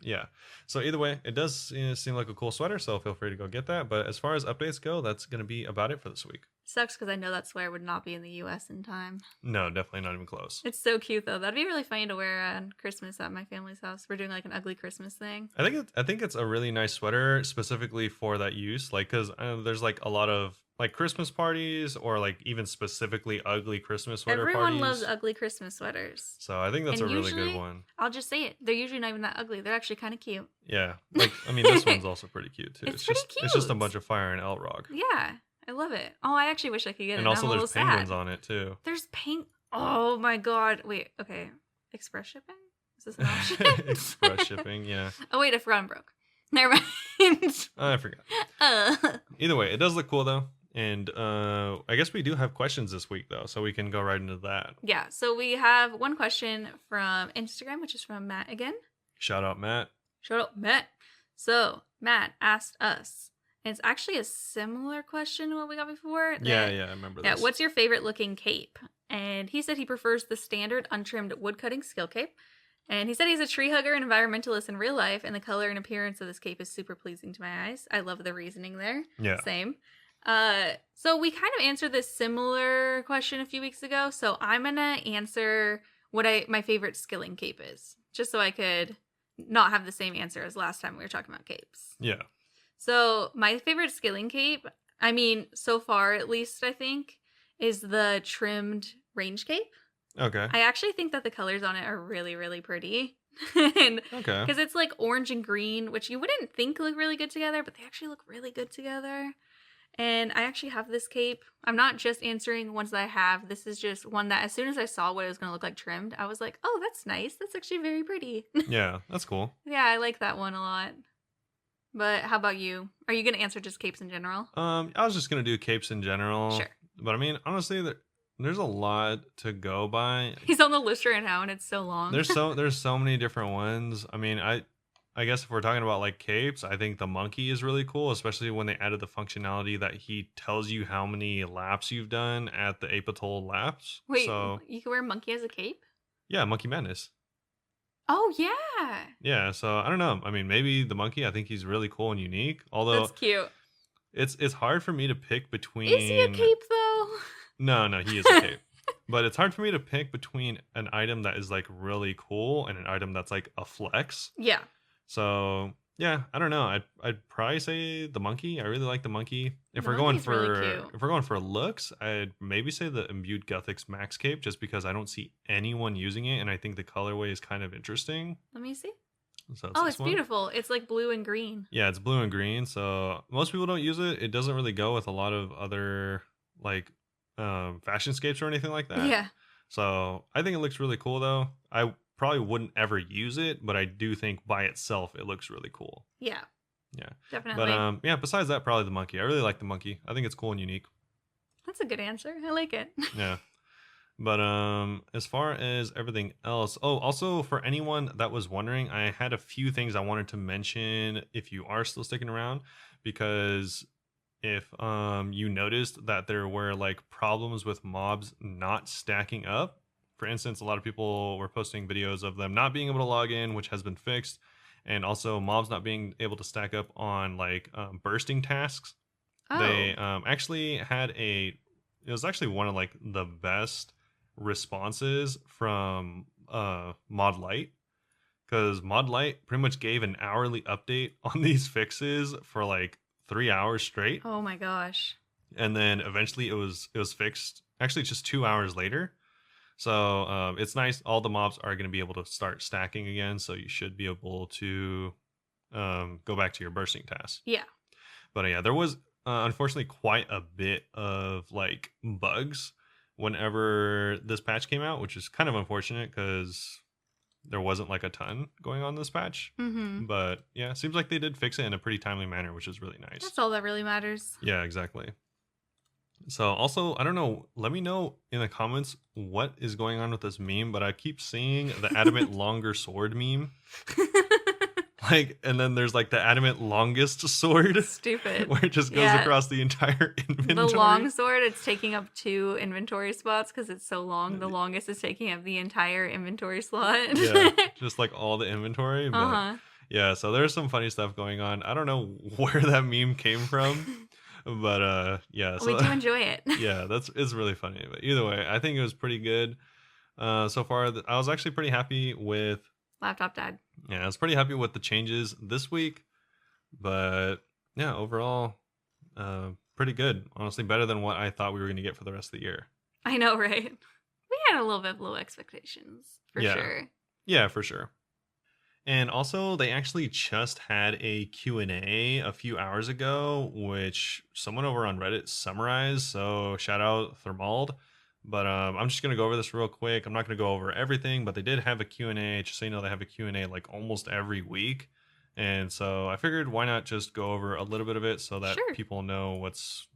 Speaker 1: Yeah. So either way, it does seem like a cool sweater, so feel free to go get that. But as far as updates go, that's going to be about it for this week.
Speaker 2: Sucks because I know that sweater would not be in the US in time.
Speaker 1: No, definitely not even close.
Speaker 2: It's so cute though. That'd be really funny to wear on Christmas at my family's house. We're doing like an ugly Christmas thing.
Speaker 1: I think it's a really nice sweater specifically for that use. Like, because there's like a lot of like Christmas parties or like even specifically ugly Christmas sweater
Speaker 2: Everyone
Speaker 1: parties.
Speaker 2: loves ugly Christmas sweaters.
Speaker 1: So I think that's
Speaker 2: And
Speaker 1: a really
Speaker 2: usually,
Speaker 1: good one.
Speaker 2: I'll just say it. They're usually not even that ugly. They're actually kind of cute.
Speaker 1: Yeah. Like, I mean, this one's also pretty cute too.
Speaker 2: It's pretty
Speaker 1: It's just a
Speaker 2: cute.
Speaker 1: bunch of fire and Elrog.
Speaker 2: Yeah, I love it. Oh, I actually wish I could get it.
Speaker 1: And also
Speaker 2: I'm a
Speaker 1: there's
Speaker 2: little
Speaker 1: penguins
Speaker 2: sad.
Speaker 1: on it too.
Speaker 2: There's paint. Oh my god. Wait, okay. Express shipping? Is this an option?
Speaker 1: Express shipping, yeah.
Speaker 2: Oh wait, I forgot I'm broke. Never mind.
Speaker 1: I forgot. Either way, it does look cool though. And I guess we do have questions this week though, so we can go right into that.
Speaker 2: Yeah, so we have one question from Instagram, which is from Matt again.
Speaker 1: Shout out Matt.
Speaker 2: Shout out Matt. So Matt asked us, and it's actually a similar question to what we got before.
Speaker 1: Yeah, I remember this.
Speaker 2: Yeah, what's your favorite looking cape? And he said he prefers the standard untrimmed woodcutting skill cape. And he said he's a tree hugger and environmentalist in real life, and the color and appearance of this cape is super pleasing to my eyes. I love the reasoning there.
Speaker 1: Yeah.
Speaker 2: Same. So we kind of answered this similar question a few weeks ago. So I'm gonna answer what my favorite skilling cape is, just so I could not have the same answer as last time we were talking about capes.
Speaker 1: Yeah.
Speaker 2: So my favorite skilling cape, I mean, so far at least, I think, is the trimmed range cape.
Speaker 1: Okay.
Speaker 2: I actually think that the colors on it are really, really pretty. And
Speaker 1: Okay.
Speaker 2: because it's like orange and green, which you wouldn't think look really good together, but they actually look really good together. And I actually have this cape. I'm not just answering ones that I have. This is just one that as soon as I saw what it was going to look like trimmed, I was like, oh, that's nice. That's actually very pretty.
Speaker 1: Yeah, that's cool.
Speaker 2: Yeah, I like that one a lot. But how about you? Are you going to answer just capes in general?
Speaker 1: I was just gonna do capes in general.
Speaker 2: Sure.
Speaker 1: But I mean, honestly, there's a lot to go by.
Speaker 2: He's on the list right now and it's so long.
Speaker 1: There's so many different ones. I mean, I guess if we're talking about like capes, I think the monkey is really cool, especially when they added the functionality that he tells you how many laps you've done at the Apatol laps.
Speaker 2: Wait,
Speaker 1: So
Speaker 2: you can wear monkey as a cape?
Speaker 1: yeah, Monkey Madness.
Speaker 2: Oh, yeah.
Speaker 1: Yeah, so I don't know. I mean, maybe the monkey, I think he's really cool and unique. Although
Speaker 2: That's cute.
Speaker 1: it's hard for me to pick between.
Speaker 2: Is he a cape, though?
Speaker 1: No, he is a cape. But it's hard for me to pick between an item that is like really cool and an item that's like a flex.
Speaker 2: Yeah.
Speaker 1: So yeah, I don't know. I'd probably say the monkey. I really like the monkey. If
Speaker 2: The
Speaker 1: we're going
Speaker 2: monkey's really
Speaker 1: for
Speaker 2: cute.
Speaker 1: if we're going for looks, I'd maybe say the Imbued Guthix Max Cape, just because I don't see anyone using it, and I think the colorway is kind of interesting.
Speaker 2: Let me see.
Speaker 1: So
Speaker 2: Oh,
Speaker 1: this
Speaker 2: it's
Speaker 1: one.
Speaker 2: beautiful. It's like blue and green.
Speaker 1: Yeah, it's blue and green. So most people don't use it. It doesn't really go with a lot of other like fashion scapes or anything like that.
Speaker 2: Yeah.
Speaker 1: So I think it looks really cool though. I probably wouldn't ever use it, but I do think by itself it looks really cool.
Speaker 2: Yeah.
Speaker 1: Yeah.
Speaker 2: Definitely.
Speaker 1: But yeah, besides that, probably the monkey. I really like the monkey. I think it's cool and unique.
Speaker 2: That's a good answer. I like it.
Speaker 1: Yeah. But as far as everything else, oh, also for anyone that was wondering, I had a few things I wanted to mention if you are still sticking around, because if you noticed that there were like problems with mobs not stacking up. For instance, a lot of people were posting videos of them not being able to log in, which has been fixed, and also mobs not being able to stack up on like bursting tasks.
Speaker 2: Oh.
Speaker 1: They actually had it was actually one of like the best responses from Mod Lite, because Mod Lite pretty much gave an hourly update on these fixes for like 3 hours straight,
Speaker 2: Oh my gosh.
Speaker 1: and then eventually it was fixed actually just 2 hours later. So it's nice. All the mobs are going to be able to start stacking again, so you should be able to go back to your bursting tasks.
Speaker 2: Yeah.
Speaker 1: But yeah, there was unfortunately quite a bit of like bugs whenever this patch came out, which is kind of unfortunate because there wasn't like a ton going on this patch.
Speaker 2: Mm-hmm.
Speaker 1: But yeah, it seems like they did fix it in a pretty timely manner, which is really nice.
Speaker 2: That's all that really matters.
Speaker 1: Yeah, exactly. So also, I don't know, let me know in the comments what is going on with this meme, but I keep seeing the adamant longer sword meme. Like, and then there's like the adamant longest sword
Speaker 2: Stupid.
Speaker 1: where it just goes
Speaker 2: Yeah.
Speaker 1: across the entire inventory.
Speaker 2: The long sword, it's taking up 2 inventory spots because it's so long. The longest is taking up the entire inventory slot.
Speaker 1: Yeah, just like all the inventory. But
Speaker 2: Uh-huh.
Speaker 1: yeah, so there's some funny stuff going on. I don't know where that meme came from, but yeah. So
Speaker 2: We do enjoy it.
Speaker 1: yeah, it's really funny. But either way, I think it was pretty good. So far, I was actually pretty happy with.
Speaker 2: Laptop died.
Speaker 1: Yeah, I was pretty happy with the changes this week. But yeah, overall, pretty good. Honestly, better than what I thought we were going to get for the rest of the year.
Speaker 2: I know, right? We had a little bit of low expectations, for sure.
Speaker 1: Yeah, for sure. And also, they actually just had a Q&A a few hours ago, which someone over on Reddit summarized. So shout out Thermald. But I'm just going to go over this real quick. I'm not going to go over everything, but they did have a Q&A. Just so you know, they have a Q&A like almost every week. And so I figured why not just go over a little bit of it so that people know what's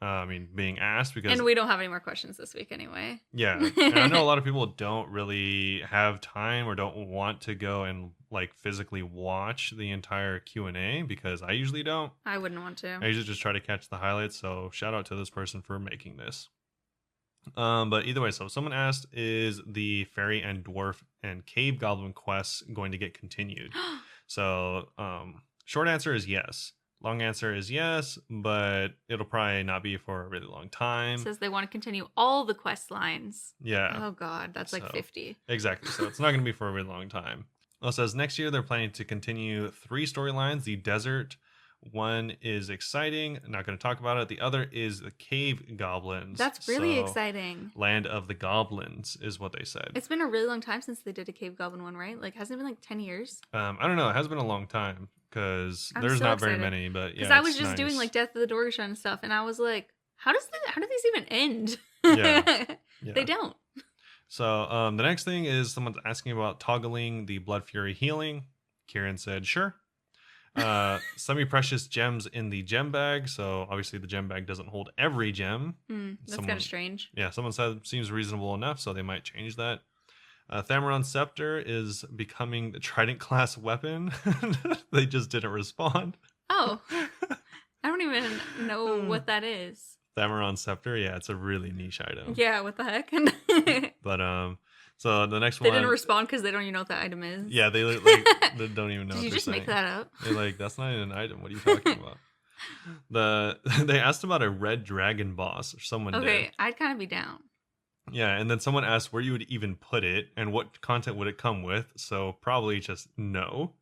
Speaker 1: being asked. Because
Speaker 2: and we don't have any more questions this week anyway.
Speaker 1: Yeah. And I know a lot of people don't really have time or don't want to go and like physically watch the entire Q&A because I usually don't.
Speaker 2: I wouldn't want to.
Speaker 1: I usually just try to catch the highlights. So shout out to this person for making this. But either way, so someone asked, is the fairy and dwarf and cave goblin quests going to get continued? So short answer is yes. Long answer is yes, but it'll probably not be for a really long time.
Speaker 2: It says they want to continue all the quest lines.
Speaker 1: Yeah.
Speaker 2: Oh god, that's like 50.
Speaker 1: Exactly. So it's not going to be for a really long time. It says next year they're planning to continue 3 storylines. The desert one is exciting. I'm not going to talk about it. The other is the cave goblins.
Speaker 2: That's really exciting.
Speaker 1: Land of the goblins is what they said.
Speaker 2: It's been a really long time since they did a cave goblin one, right? Like, hasn't it been like 10 years?
Speaker 1: I don't know. It has been a long time because there's not very many. But yeah,
Speaker 2: because I was just doing like Death of the Dorgashan and stuff, and I was like, how do these even end?
Speaker 1: Yeah.
Speaker 2: They don't.
Speaker 1: So the next thing is someone's asking about toggling the Blood Fury healing. Kieran said, sure. Semi-precious gems in the gem bag. So obviously the gem bag doesn't hold every gem.
Speaker 2: That's kind of strange.
Speaker 1: Yeah, someone said seems reasonable enough, so they might change that. Thammaron's Scepter is becoming the Trident class weapon. They just didn't respond.
Speaker 2: Oh, I don't even know what that is.
Speaker 1: Thammaron's Scepter, yeah, it's a really niche item.
Speaker 2: Yeah, what the heck?
Speaker 1: But so the next
Speaker 2: they
Speaker 1: one,
Speaker 2: didn't respond because they don't even know what that item is.
Speaker 1: Yeah, they like they don't even know.
Speaker 2: Did you just make that up?
Speaker 1: They're like, that's not an item. What are you talking about? They asked about a red dragon boss, or someone did.
Speaker 2: Okay, I'd kind of be down.
Speaker 1: Yeah, and then someone asked where you would even put it and what content would it come with. So probably just no.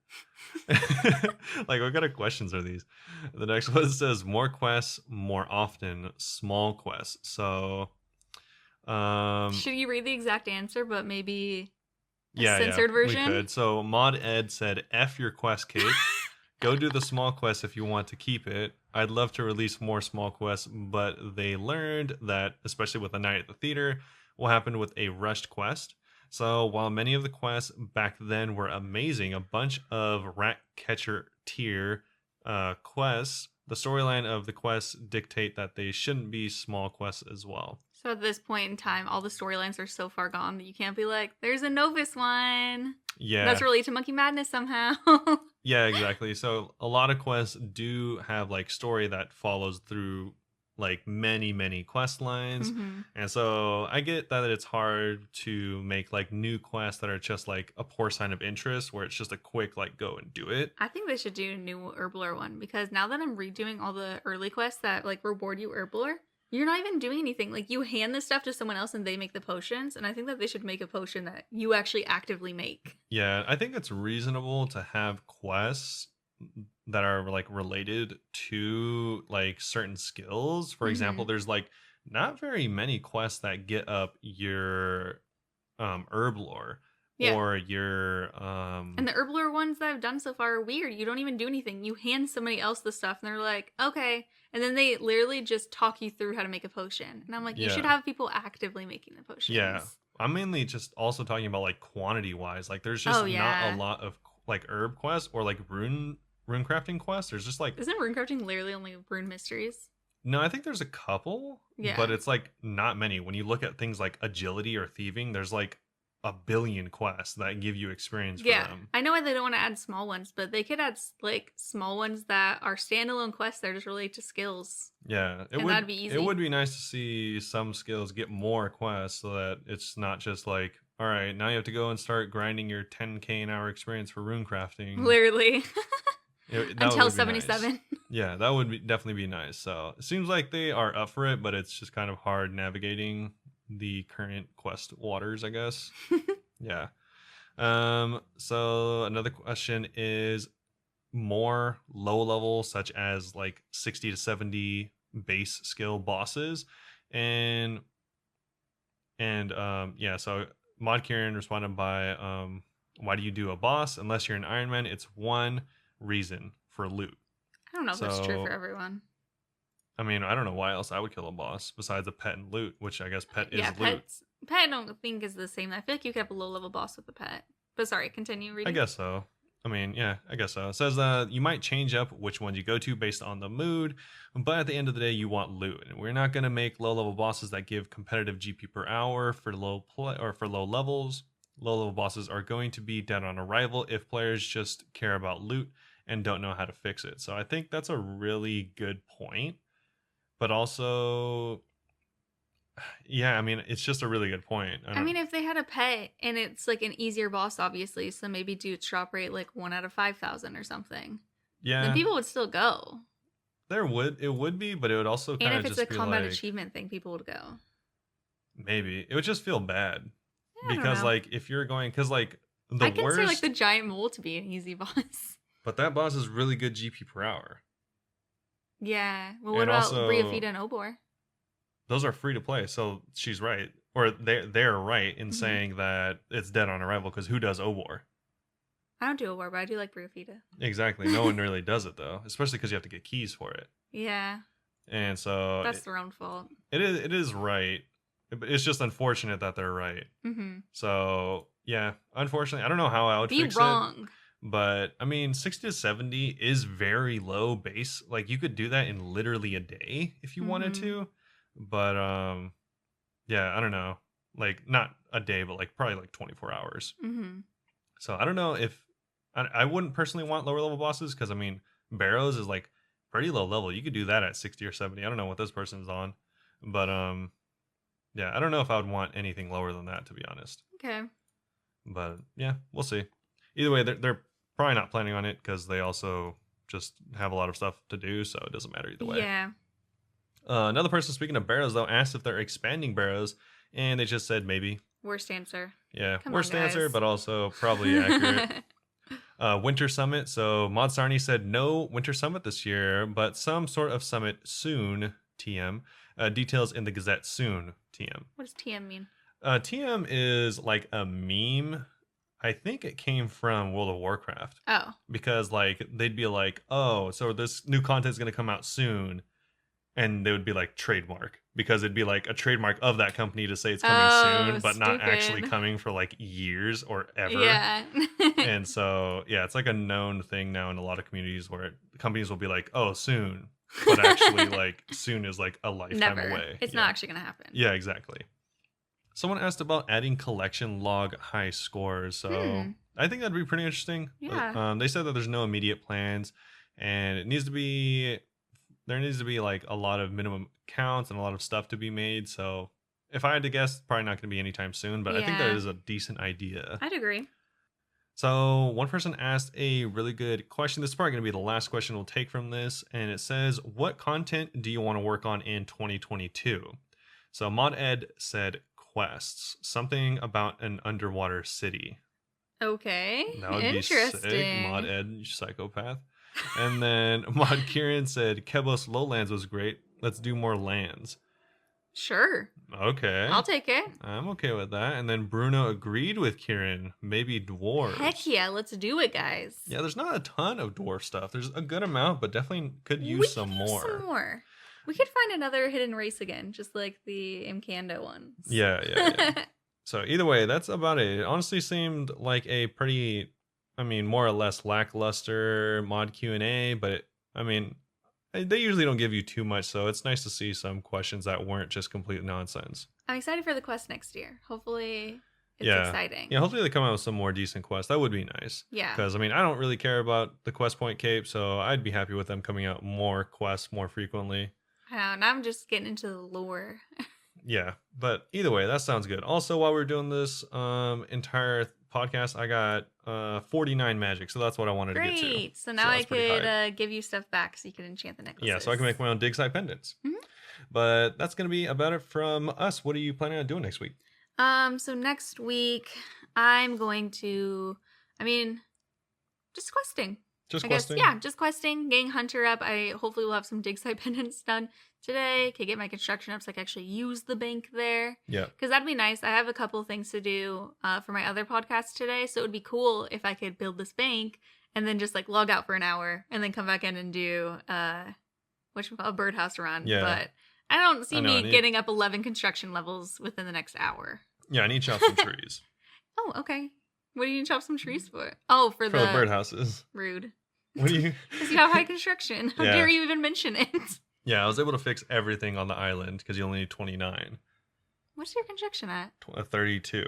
Speaker 1: Like, what kind of questions are these? The next one says more quests, more often, small quests. So
Speaker 2: should you read the exact answer, but maybe a censored version?
Speaker 1: We could. So Mod Ed said, F your quest cake. Go do the small quest if you want to keep it. I'd love to release more small quests, but they learned that, especially with A Night at the Theater, what happened with a rushed quest. So while many of the quests back then were amazing, a bunch of rat catcher tier quests, the storyline of the quests dictate that they shouldn't be small quests as well.
Speaker 2: So at this point in time, all the storylines are so far gone that you can't be like, there's a Novus one.
Speaker 1: Yeah.
Speaker 2: That's related to Monkey Madness somehow.
Speaker 1: Yeah, exactly. So a lot of quests do have like story that follows through like many quest lines.
Speaker 2: Mm-hmm.
Speaker 1: And so I get that it's hard to make like new quests that are just like a poor sign of interest where it's just a quick like go and do it.
Speaker 2: I think they should do a new Herblore one because now that I'm redoing all the early quests that like reward you Herblore, you're not even doing anything. Like, you hand the stuff to someone else and they make the potions. And I think that they should make a potion that you actually actively make.
Speaker 1: Yeah, I think it's reasonable to have quests that are like related to like certain skills. For example, there's like not very many quests that get up your Herblore. Yeah. Or your
Speaker 2: and the Herblore ones that I've done so far are weird. You don't even do anything. You hand somebody else the stuff and they're like, okay. And then they literally just talk you through how to make a potion. And I'm like, you should have people actively making the potions.
Speaker 1: Yeah. I'm mainly just also talking about like quantity wise. Like, there's just not a lot of like herb quests or like rune crafting quests. There's just like,
Speaker 2: isn't rune crafting literally only rune mysteries?
Speaker 1: No, I think there's a couple. Yeah. But it's like not many. When you look at things like agility or thieving, there's like a billion quests that give you experience for
Speaker 2: Yeah,
Speaker 1: them.
Speaker 2: I know why they don't want to add small ones, but they could add like small ones that are standalone quests that just relate to skills,
Speaker 1: Yeah,
Speaker 2: and that'd be
Speaker 1: it
Speaker 2: easy.
Speaker 1: would be nice to see some skills get more quests so that it's not just like, all right, now you have to go and start grinding your 10k an hour experience for rune crafting.
Speaker 2: Literally.
Speaker 1: That
Speaker 2: Until
Speaker 1: would be nice.
Speaker 2: 77.
Speaker 1: Yeah, that would definitely be nice. So it seems like they are up for it, but it's just kind of hard navigating the current quest waters, I guess. Yeah. So another question is more low level, such as like 60 to 70 base skill bosses. And yeah, so Mod Kieran responded by why do you do a boss? Unless you're an Iron Man, it's one reason for loot.
Speaker 2: I don't know if that's true for
Speaker 1: So
Speaker 2: everyone.
Speaker 1: I mean, I don't know why else I would kill a boss besides a pet and loot, which I guess pet is
Speaker 2: Yeah,
Speaker 1: loot.
Speaker 2: pet I don't think is the same. I feel like you could have a low level boss with a pet. But sorry, continue
Speaker 1: I
Speaker 2: reading.
Speaker 1: guess so. I mean, yeah, I guess so. It says you might change up which ones you go to based on the mood, but at the end of the day, you want loot. And we're not going to make low-level bosses that give competitive GP per hour for for low levels. Low-level bosses are going to be dead on arrival if players just care about loot and don't know how to fix it. So I think that's a really good point. But also, yeah, I mean, it's just a really good point.
Speaker 2: I mean, if they had a pet and it's like an easier boss, obviously, so maybe do its drop rate like 1 out of 5,000 or something.
Speaker 1: Yeah,
Speaker 2: then people would still go.
Speaker 1: it would be, but it would also kind
Speaker 2: And
Speaker 1: of
Speaker 2: if it's
Speaker 1: just
Speaker 2: a
Speaker 1: be
Speaker 2: combat
Speaker 1: like,
Speaker 2: achievement thing, people would go.
Speaker 1: maybe it would just feel bad
Speaker 2: Yeah, I don't
Speaker 1: because
Speaker 2: know.
Speaker 1: like if you're going, because like
Speaker 2: I consider like the giant mole to be an easy boss.
Speaker 1: but that boss is really good GP per hour.
Speaker 2: Yeah. Well, what
Speaker 1: And
Speaker 2: about
Speaker 1: also,
Speaker 2: Briafita and Obor?
Speaker 1: those are free to play, so she's right, or they're right in saying that it's dead on arrival because who does Obor?
Speaker 2: I don't do Obor, but I do like Briafita.
Speaker 1: Exactly, no one really does it though, especially because you have to get keys for it.
Speaker 2: Yeah.
Speaker 1: And so
Speaker 2: That's their own fault.
Speaker 1: It is right. It's just unfortunate that they're right.
Speaker 2: Mm-hmm.
Speaker 1: So yeah, unfortunately, I don't know how I would
Speaker 2: Be
Speaker 1: fix
Speaker 2: wrong.
Speaker 1: it. But I mean, 60 to 70 is very low base. Like you could do that in literally a day if you wanted to. But yeah, I don't know. Like not a day, but like probably like 24 hours.
Speaker 2: Mm-hmm.
Speaker 1: So I don't know if I wouldn't personally want lower level bosses because I mean, Barrows is like pretty low level. You could do that at 60 or 70. I don't know what this person's on, but yeah, I don't know if I would want anything lower than that, to be honest.
Speaker 2: Okay.
Speaker 1: But yeah, we'll see. Either way, they're probably not planning on it because they also just have a lot of stuff to do, so it doesn't matter either way.
Speaker 2: Yeah.
Speaker 1: Another person, speaking of Barrows, though, asked if they're expanding Barrows, and they just said maybe.
Speaker 2: Worst answer.
Speaker 1: Yeah,
Speaker 2: Come
Speaker 1: worst
Speaker 2: on, guys.
Speaker 1: answer, but also probably accurate. Winter Summit. So Mod Sarni said no Winter Summit this year, but some sort of summit soon, TM. Details in the Gazette soon, TM.
Speaker 2: What does TM mean?
Speaker 1: TM is like a meme. I think it came from World of Warcraft.
Speaker 2: Oh.
Speaker 1: Because like they'd be like, oh, so this new content is going to come out soon. And they would be like trademark because it'd be like a trademark of that company to say it's coming soon, but not actually coming for like years or ever.
Speaker 2: Yeah.
Speaker 1: And so, yeah, it's like a known thing now in a lot of communities where companies will be like, oh, soon. But actually, like, soon is like a lifetime away.
Speaker 2: It's not actually going to happen.
Speaker 1: Yeah, exactly. Someone asked about adding collection log high scores. So I think that'd be pretty interesting.
Speaker 2: Yeah.
Speaker 1: They said that there's no immediate plans and there needs to be like a lot of minimum counts and a lot of stuff to be made. So if I had to guess, probably not going to be anytime soon, but I think that is a decent idea.
Speaker 2: I'd agree.
Speaker 1: So one person asked a really good question. This is probably going to be the last question we'll take from this. And it says, what content do you want to work on in 2022? So Mod Ed said quests, something about an underwater city.
Speaker 2: Okay.
Speaker 1: That would be sick. Mod Ed, you psychopath. And then Mod Kieran said Kebos Lowlands was great. Let's do more lands.
Speaker 2: Sure.
Speaker 1: Okay.
Speaker 2: I'll take it.
Speaker 1: I'm okay with that. And then Bruno agreed with Kieran. Maybe dwarves.
Speaker 2: Heck yeah, let's do it, guys.
Speaker 1: Yeah, there's not a ton of dwarf stuff. There's a good amount, but definitely could use some more.
Speaker 2: We could find another hidden race again, just like the Mkanda ones.
Speaker 1: Yeah. So either way, that's about it. It honestly seemed like a pretty, more or less lackluster mod Q&A, but they usually don't give you too much, so it's nice to see some questions that weren't just complete nonsense.
Speaker 2: I'm excited for the quest next year. Hopefully it's exciting.
Speaker 1: Yeah, hopefully they come out with some more decent quests. That would be nice.
Speaker 2: Yeah.
Speaker 1: Because, I mean, I don't really care about the quest point cape, so I'd be happy with them coming out more quests more frequently.
Speaker 2: I know, now I'm just getting into the lore.
Speaker 1: Yeah, but either way, that sounds good. Also, while we're doing this entire podcast, I got 49 magic, so that's what I wanted to get to.
Speaker 2: Great. So now I could give you stuff back so you can enchant the necklaces.
Speaker 1: Yeah, so I can make my own dig site pendants. But that's going to be about it from us. What are you planning on doing next week?
Speaker 2: So next week I'm going to, just questing.
Speaker 1: Just questing?
Speaker 2: Yeah, just questing, getting Hunter up. I hopefully will have some dig site pendants done today. Can get my construction up so I can actually use the bank there.
Speaker 1: Yeah.
Speaker 2: Because that'd be nice. I have a couple of things to do for my other podcast today. So it would be cool if I could build this bank and then just like log out for an hour and then come back in and do a birdhouse run.
Speaker 1: Yeah.
Speaker 2: But I don't see me getting up 11 construction levels within the next hour.
Speaker 1: Yeah, I need to chop some trees.
Speaker 2: Oh, okay. What do you need to chop some trees for? Oh, for the
Speaker 1: birdhouses.
Speaker 2: Rude.
Speaker 1: What do you?
Speaker 2: Because you have high construction. How dare you even mention it?
Speaker 1: Yeah, I was able to fix everything on the island because you only need 29.
Speaker 2: What's your construction at?
Speaker 1: 32.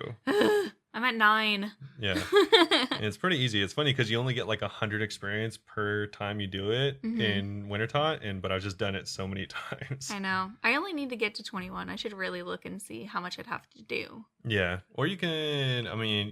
Speaker 2: I'm at 9.
Speaker 1: Yeah. It's pretty easy. It's funny because you only get like 100 experience per time you do it in Wintertot, but I've just done it so many times.
Speaker 2: I know. I only need to get to 21. I should really look and see how much I'd have to do.
Speaker 1: Yeah. Or you can,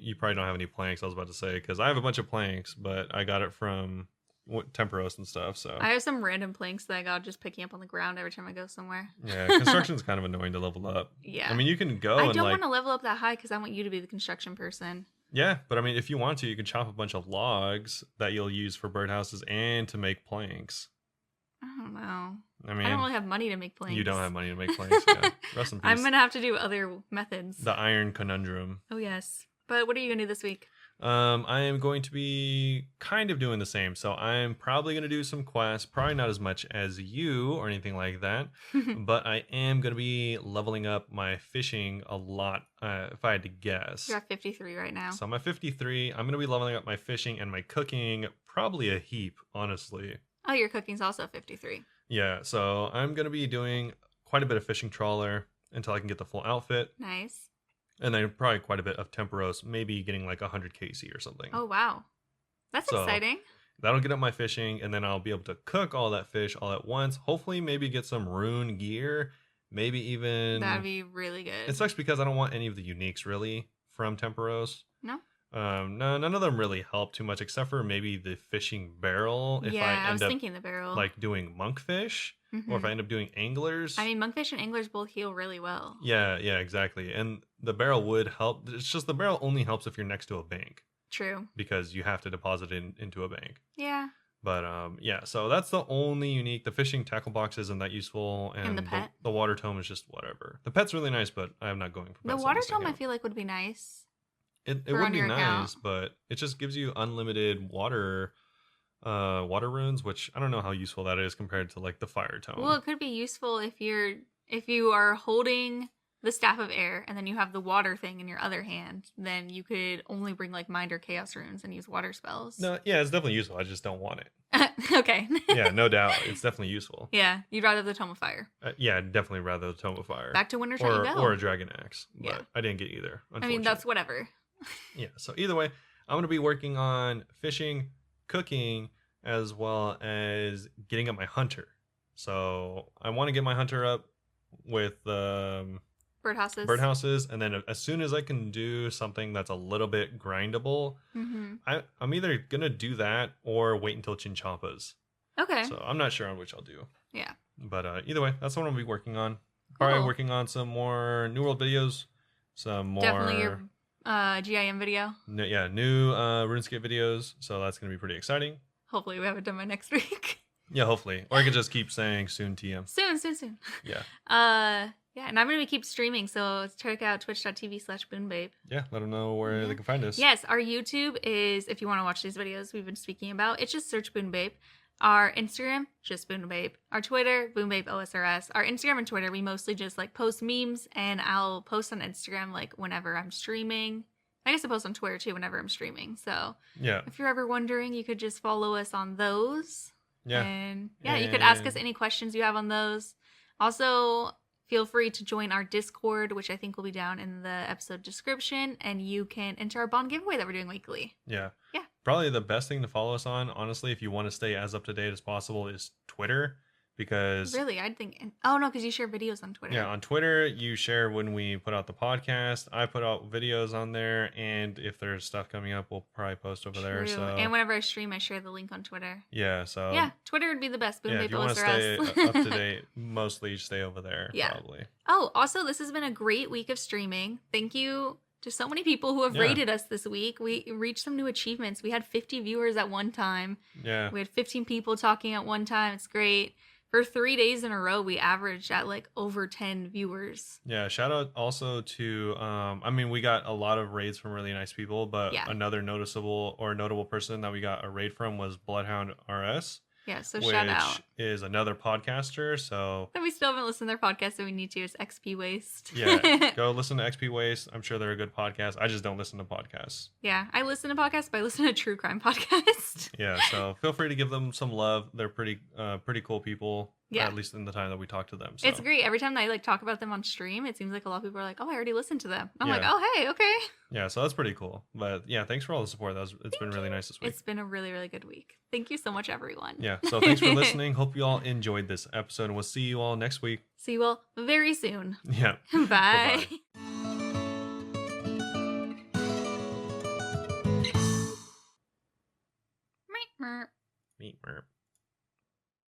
Speaker 1: you probably don't have any planks, I was about to say, because I have a bunch of planks, but I got it from Temperos and stuff, so
Speaker 2: I have some random planks that I got just picking up on the ground every time I go somewhere.
Speaker 1: Yeah, construction's kind of annoying to level up.
Speaker 2: Yeah,
Speaker 1: you can go.
Speaker 2: I don't want to level up that high because I want you to be the construction person.
Speaker 1: Yeah, but if you want to, you can chop a bunch of logs that you'll use for birdhouses and to make planks.
Speaker 2: I don't know. I don't really have money to make planks.
Speaker 1: You don't have money to make planks. Yeah, rest in peace.
Speaker 2: I'm gonna have to do other methods.
Speaker 1: The iron conundrum.
Speaker 2: Oh yes, but what are you gonna do this week?
Speaker 1: I am going to be kind of doing the same. So I'm probably going to do some quests, probably not as much as you or anything like that, but I am going to be leveling up my fishing a lot, if I had to guess.
Speaker 2: You're at 53 right now.
Speaker 1: So I'm at 53. I'm going to be leveling up my fishing and my cooking probably a heap, honestly.
Speaker 2: Oh, your cooking's also 53.
Speaker 1: Yeah, so I'm going to be doing quite a bit of fishing trawler until I can get the full outfit.
Speaker 2: Nice.
Speaker 1: And then probably quite a bit of Temperos, maybe getting like 100 KC or something.
Speaker 2: Oh, wow. That's exciting.
Speaker 1: That'll get up my fishing, and then I'll be able to cook all that fish all at once. Hopefully, maybe get some rune gear. Maybe even...
Speaker 2: That'd be really good.
Speaker 1: It sucks because I don't want any of the uniques, really, from Temperos.
Speaker 2: No?
Speaker 1: No, none of them really help too much, except for maybe the fishing barrel. If I was
Speaker 2: thinking the barrel.
Speaker 1: Like doing monkfish, or if I end up doing anglers.
Speaker 2: Monkfish and anglers both heal really well.
Speaker 1: Yeah, exactly. And the barrel would help. It's just the barrel only helps if you're next to a bank.
Speaker 2: True.
Speaker 1: Because you have to deposit it into a bank.
Speaker 2: Yeah.
Speaker 1: But so that's the only unique. The fishing tackle box isn't that useful, and
Speaker 2: the pet.
Speaker 1: The water tome is just whatever. The pet's really nice, but I'm not going for pets.
Speaker 2: The water tome I feel like would be nice.
Speaker 1: It would be nice, but it just gives you unlimited water runes, which I don't know how useful that is compared to like the fire tome.
Speaker 2: Well, it could be useful if you are holding the staff of air and then you have the water thing in your other hand, then you could only bring like mind or chaos runes and use water spells.
Speaker 1: No, yeah, it's definitely useful. I just don't want it.
Speaker 2: Okay.
Speaker 1: Yeah, no doubt. It's definitely useful.
Speaker 2: Yeah, you'd rather the Tome of Fire.
Speaker 1: Yeah, definitely rather the Tome of Fire.
Speaker 2: Back to Wintertot you go.
Speaker 1: Or a Dragon Axe. But I didn't get either,
Speaker 2: that's whatever.
Speaker 1: Yeah, so either way, I'm going to be working on fishing, cooking, as well as getting up my hunter. So I want to get my hunter up with birdhouses, and then as soon as I can do something that's a little bit grindable, I'm either going to do that or wait until Chinchompas.
Speaker 2: Okay.
Speaker 1: So I'm not sure on which I'll do.
Speaker 2: Yeah.
Speaker 1: But either way, that's what I'm going to be working on.
Speaker 2: Cool.
Speaker 1: Probably working on some more New World videos, some more...
Speaker 2: Definitely your GIM video.
Speaker 1: New RuneScape videos, so that's going to be pretty exciting.
Speaker 2: Hopefully we have it done by next week.
Speaker 1: Yeah, hopefully. Or I could just keep saying soon TM.
Speaker 2: Soon.
Speaker 1: Yeah.
Speaker 2: Yeah, and I'm going to keep streaming, so check out twitch.tv/Bunebape.
Speaker 1: Yeah, let them know where they can find us.
Speaker 2: Yes, our YouTube is, if you want to watch these videos we've been speaking about, it's just search Bunebape. Our Instagram, just Bunebape. Our Twitter, Bunebapeosrs. Our Instagram and Twitter, we mostly just like post memes, and I'll post on Instagram like whenever I'm streaming. I guess I post on Twitter too whenever I'm streaming. So
Speaker 1: yeah,
Speaker 2: if you're ever wondering, you could just follow us on those.
Speaker 1: Yeah.
Speaker 2: And you could ask us any questions you have on those. Also, feel free to join our Discord, which I think will be down in the episode description, and you can enter our bond giveaway that we're doing weekly.
Speaker 1: Yeah.
Speaker 2: Yeah.
Speaker 1: Probably the best thing to follow us on, honestly, if you want to stay as up to date as possible, is Twitter. Because
Speaker 2: really, I'd think. Oh no, because you share videos on Twitter.
Speaker 1: Yeah, on Twitter you share when we put out the podcast. I put out videos on there, and if there's stuff coming up, we'll probably post over there. So
Speaker 2: and whenever I stream, I share the link on Twitter.
Speaker 1: Yeah, so
Speaker 2: yeah, Twitter would be the best.
Speaker 1: If you want to stay up to date, mostly stay over there. Yeah. Probably.
Speaker 2: Oh, also, this has been a great week of streaming. Thank you to so many people who have rated us this week. We reached some new achievements. We had 50 viewers at one time.
Speaker 1: Yeah.
Speaker 2: We had 15 people talking at one time. It's great. For 3 days in a row, we averaged at like over 10 viewers.
Speaker 1: Yeah, shout out also to, we got a lot of raids from really nice people, but another notable person that we got a raid from was Bloodhound RS.
Speaker 2: Yeah, so shout out.
Speaker 1: Which is another podcaster, so...
Speaker 2: And we still haven't listened to their podcast, so we need to. It's XP Waste.
Speaker 1: Yeah, go listen to XP Waste. I'm sure they're a good podcast. I just don't listen to podcasts.
Speaker 2: Yeah, I listen to podcasts, but I listen to true crime podcasts.
Speaker 1: Yeah, so feel free to give them some love. They're pretty cool people. Yeah. At least in the time that we talk to them. So.
Speaker 2: It's great. Every time I talk about them on stream, it seems like a lot of people are like, oh, I already listened to them. I'm like, oh, hey, okay.
Speaker 1: Yeah, so that's pretty cool. But yeah, thanks for all the support. It's been really nice this week.
Speaker 2: It's been a really, really good week. Thank you so much, everyone.
Speaker 1: Yeah, so thanks for listening. Hope you all enjoyed this episode, and we'll see you all next week.
Speaker 2: See you all very soon.
Speaker 1: Yeah.
Speaker 2: Bye.
Speaker 1: Meep, merp.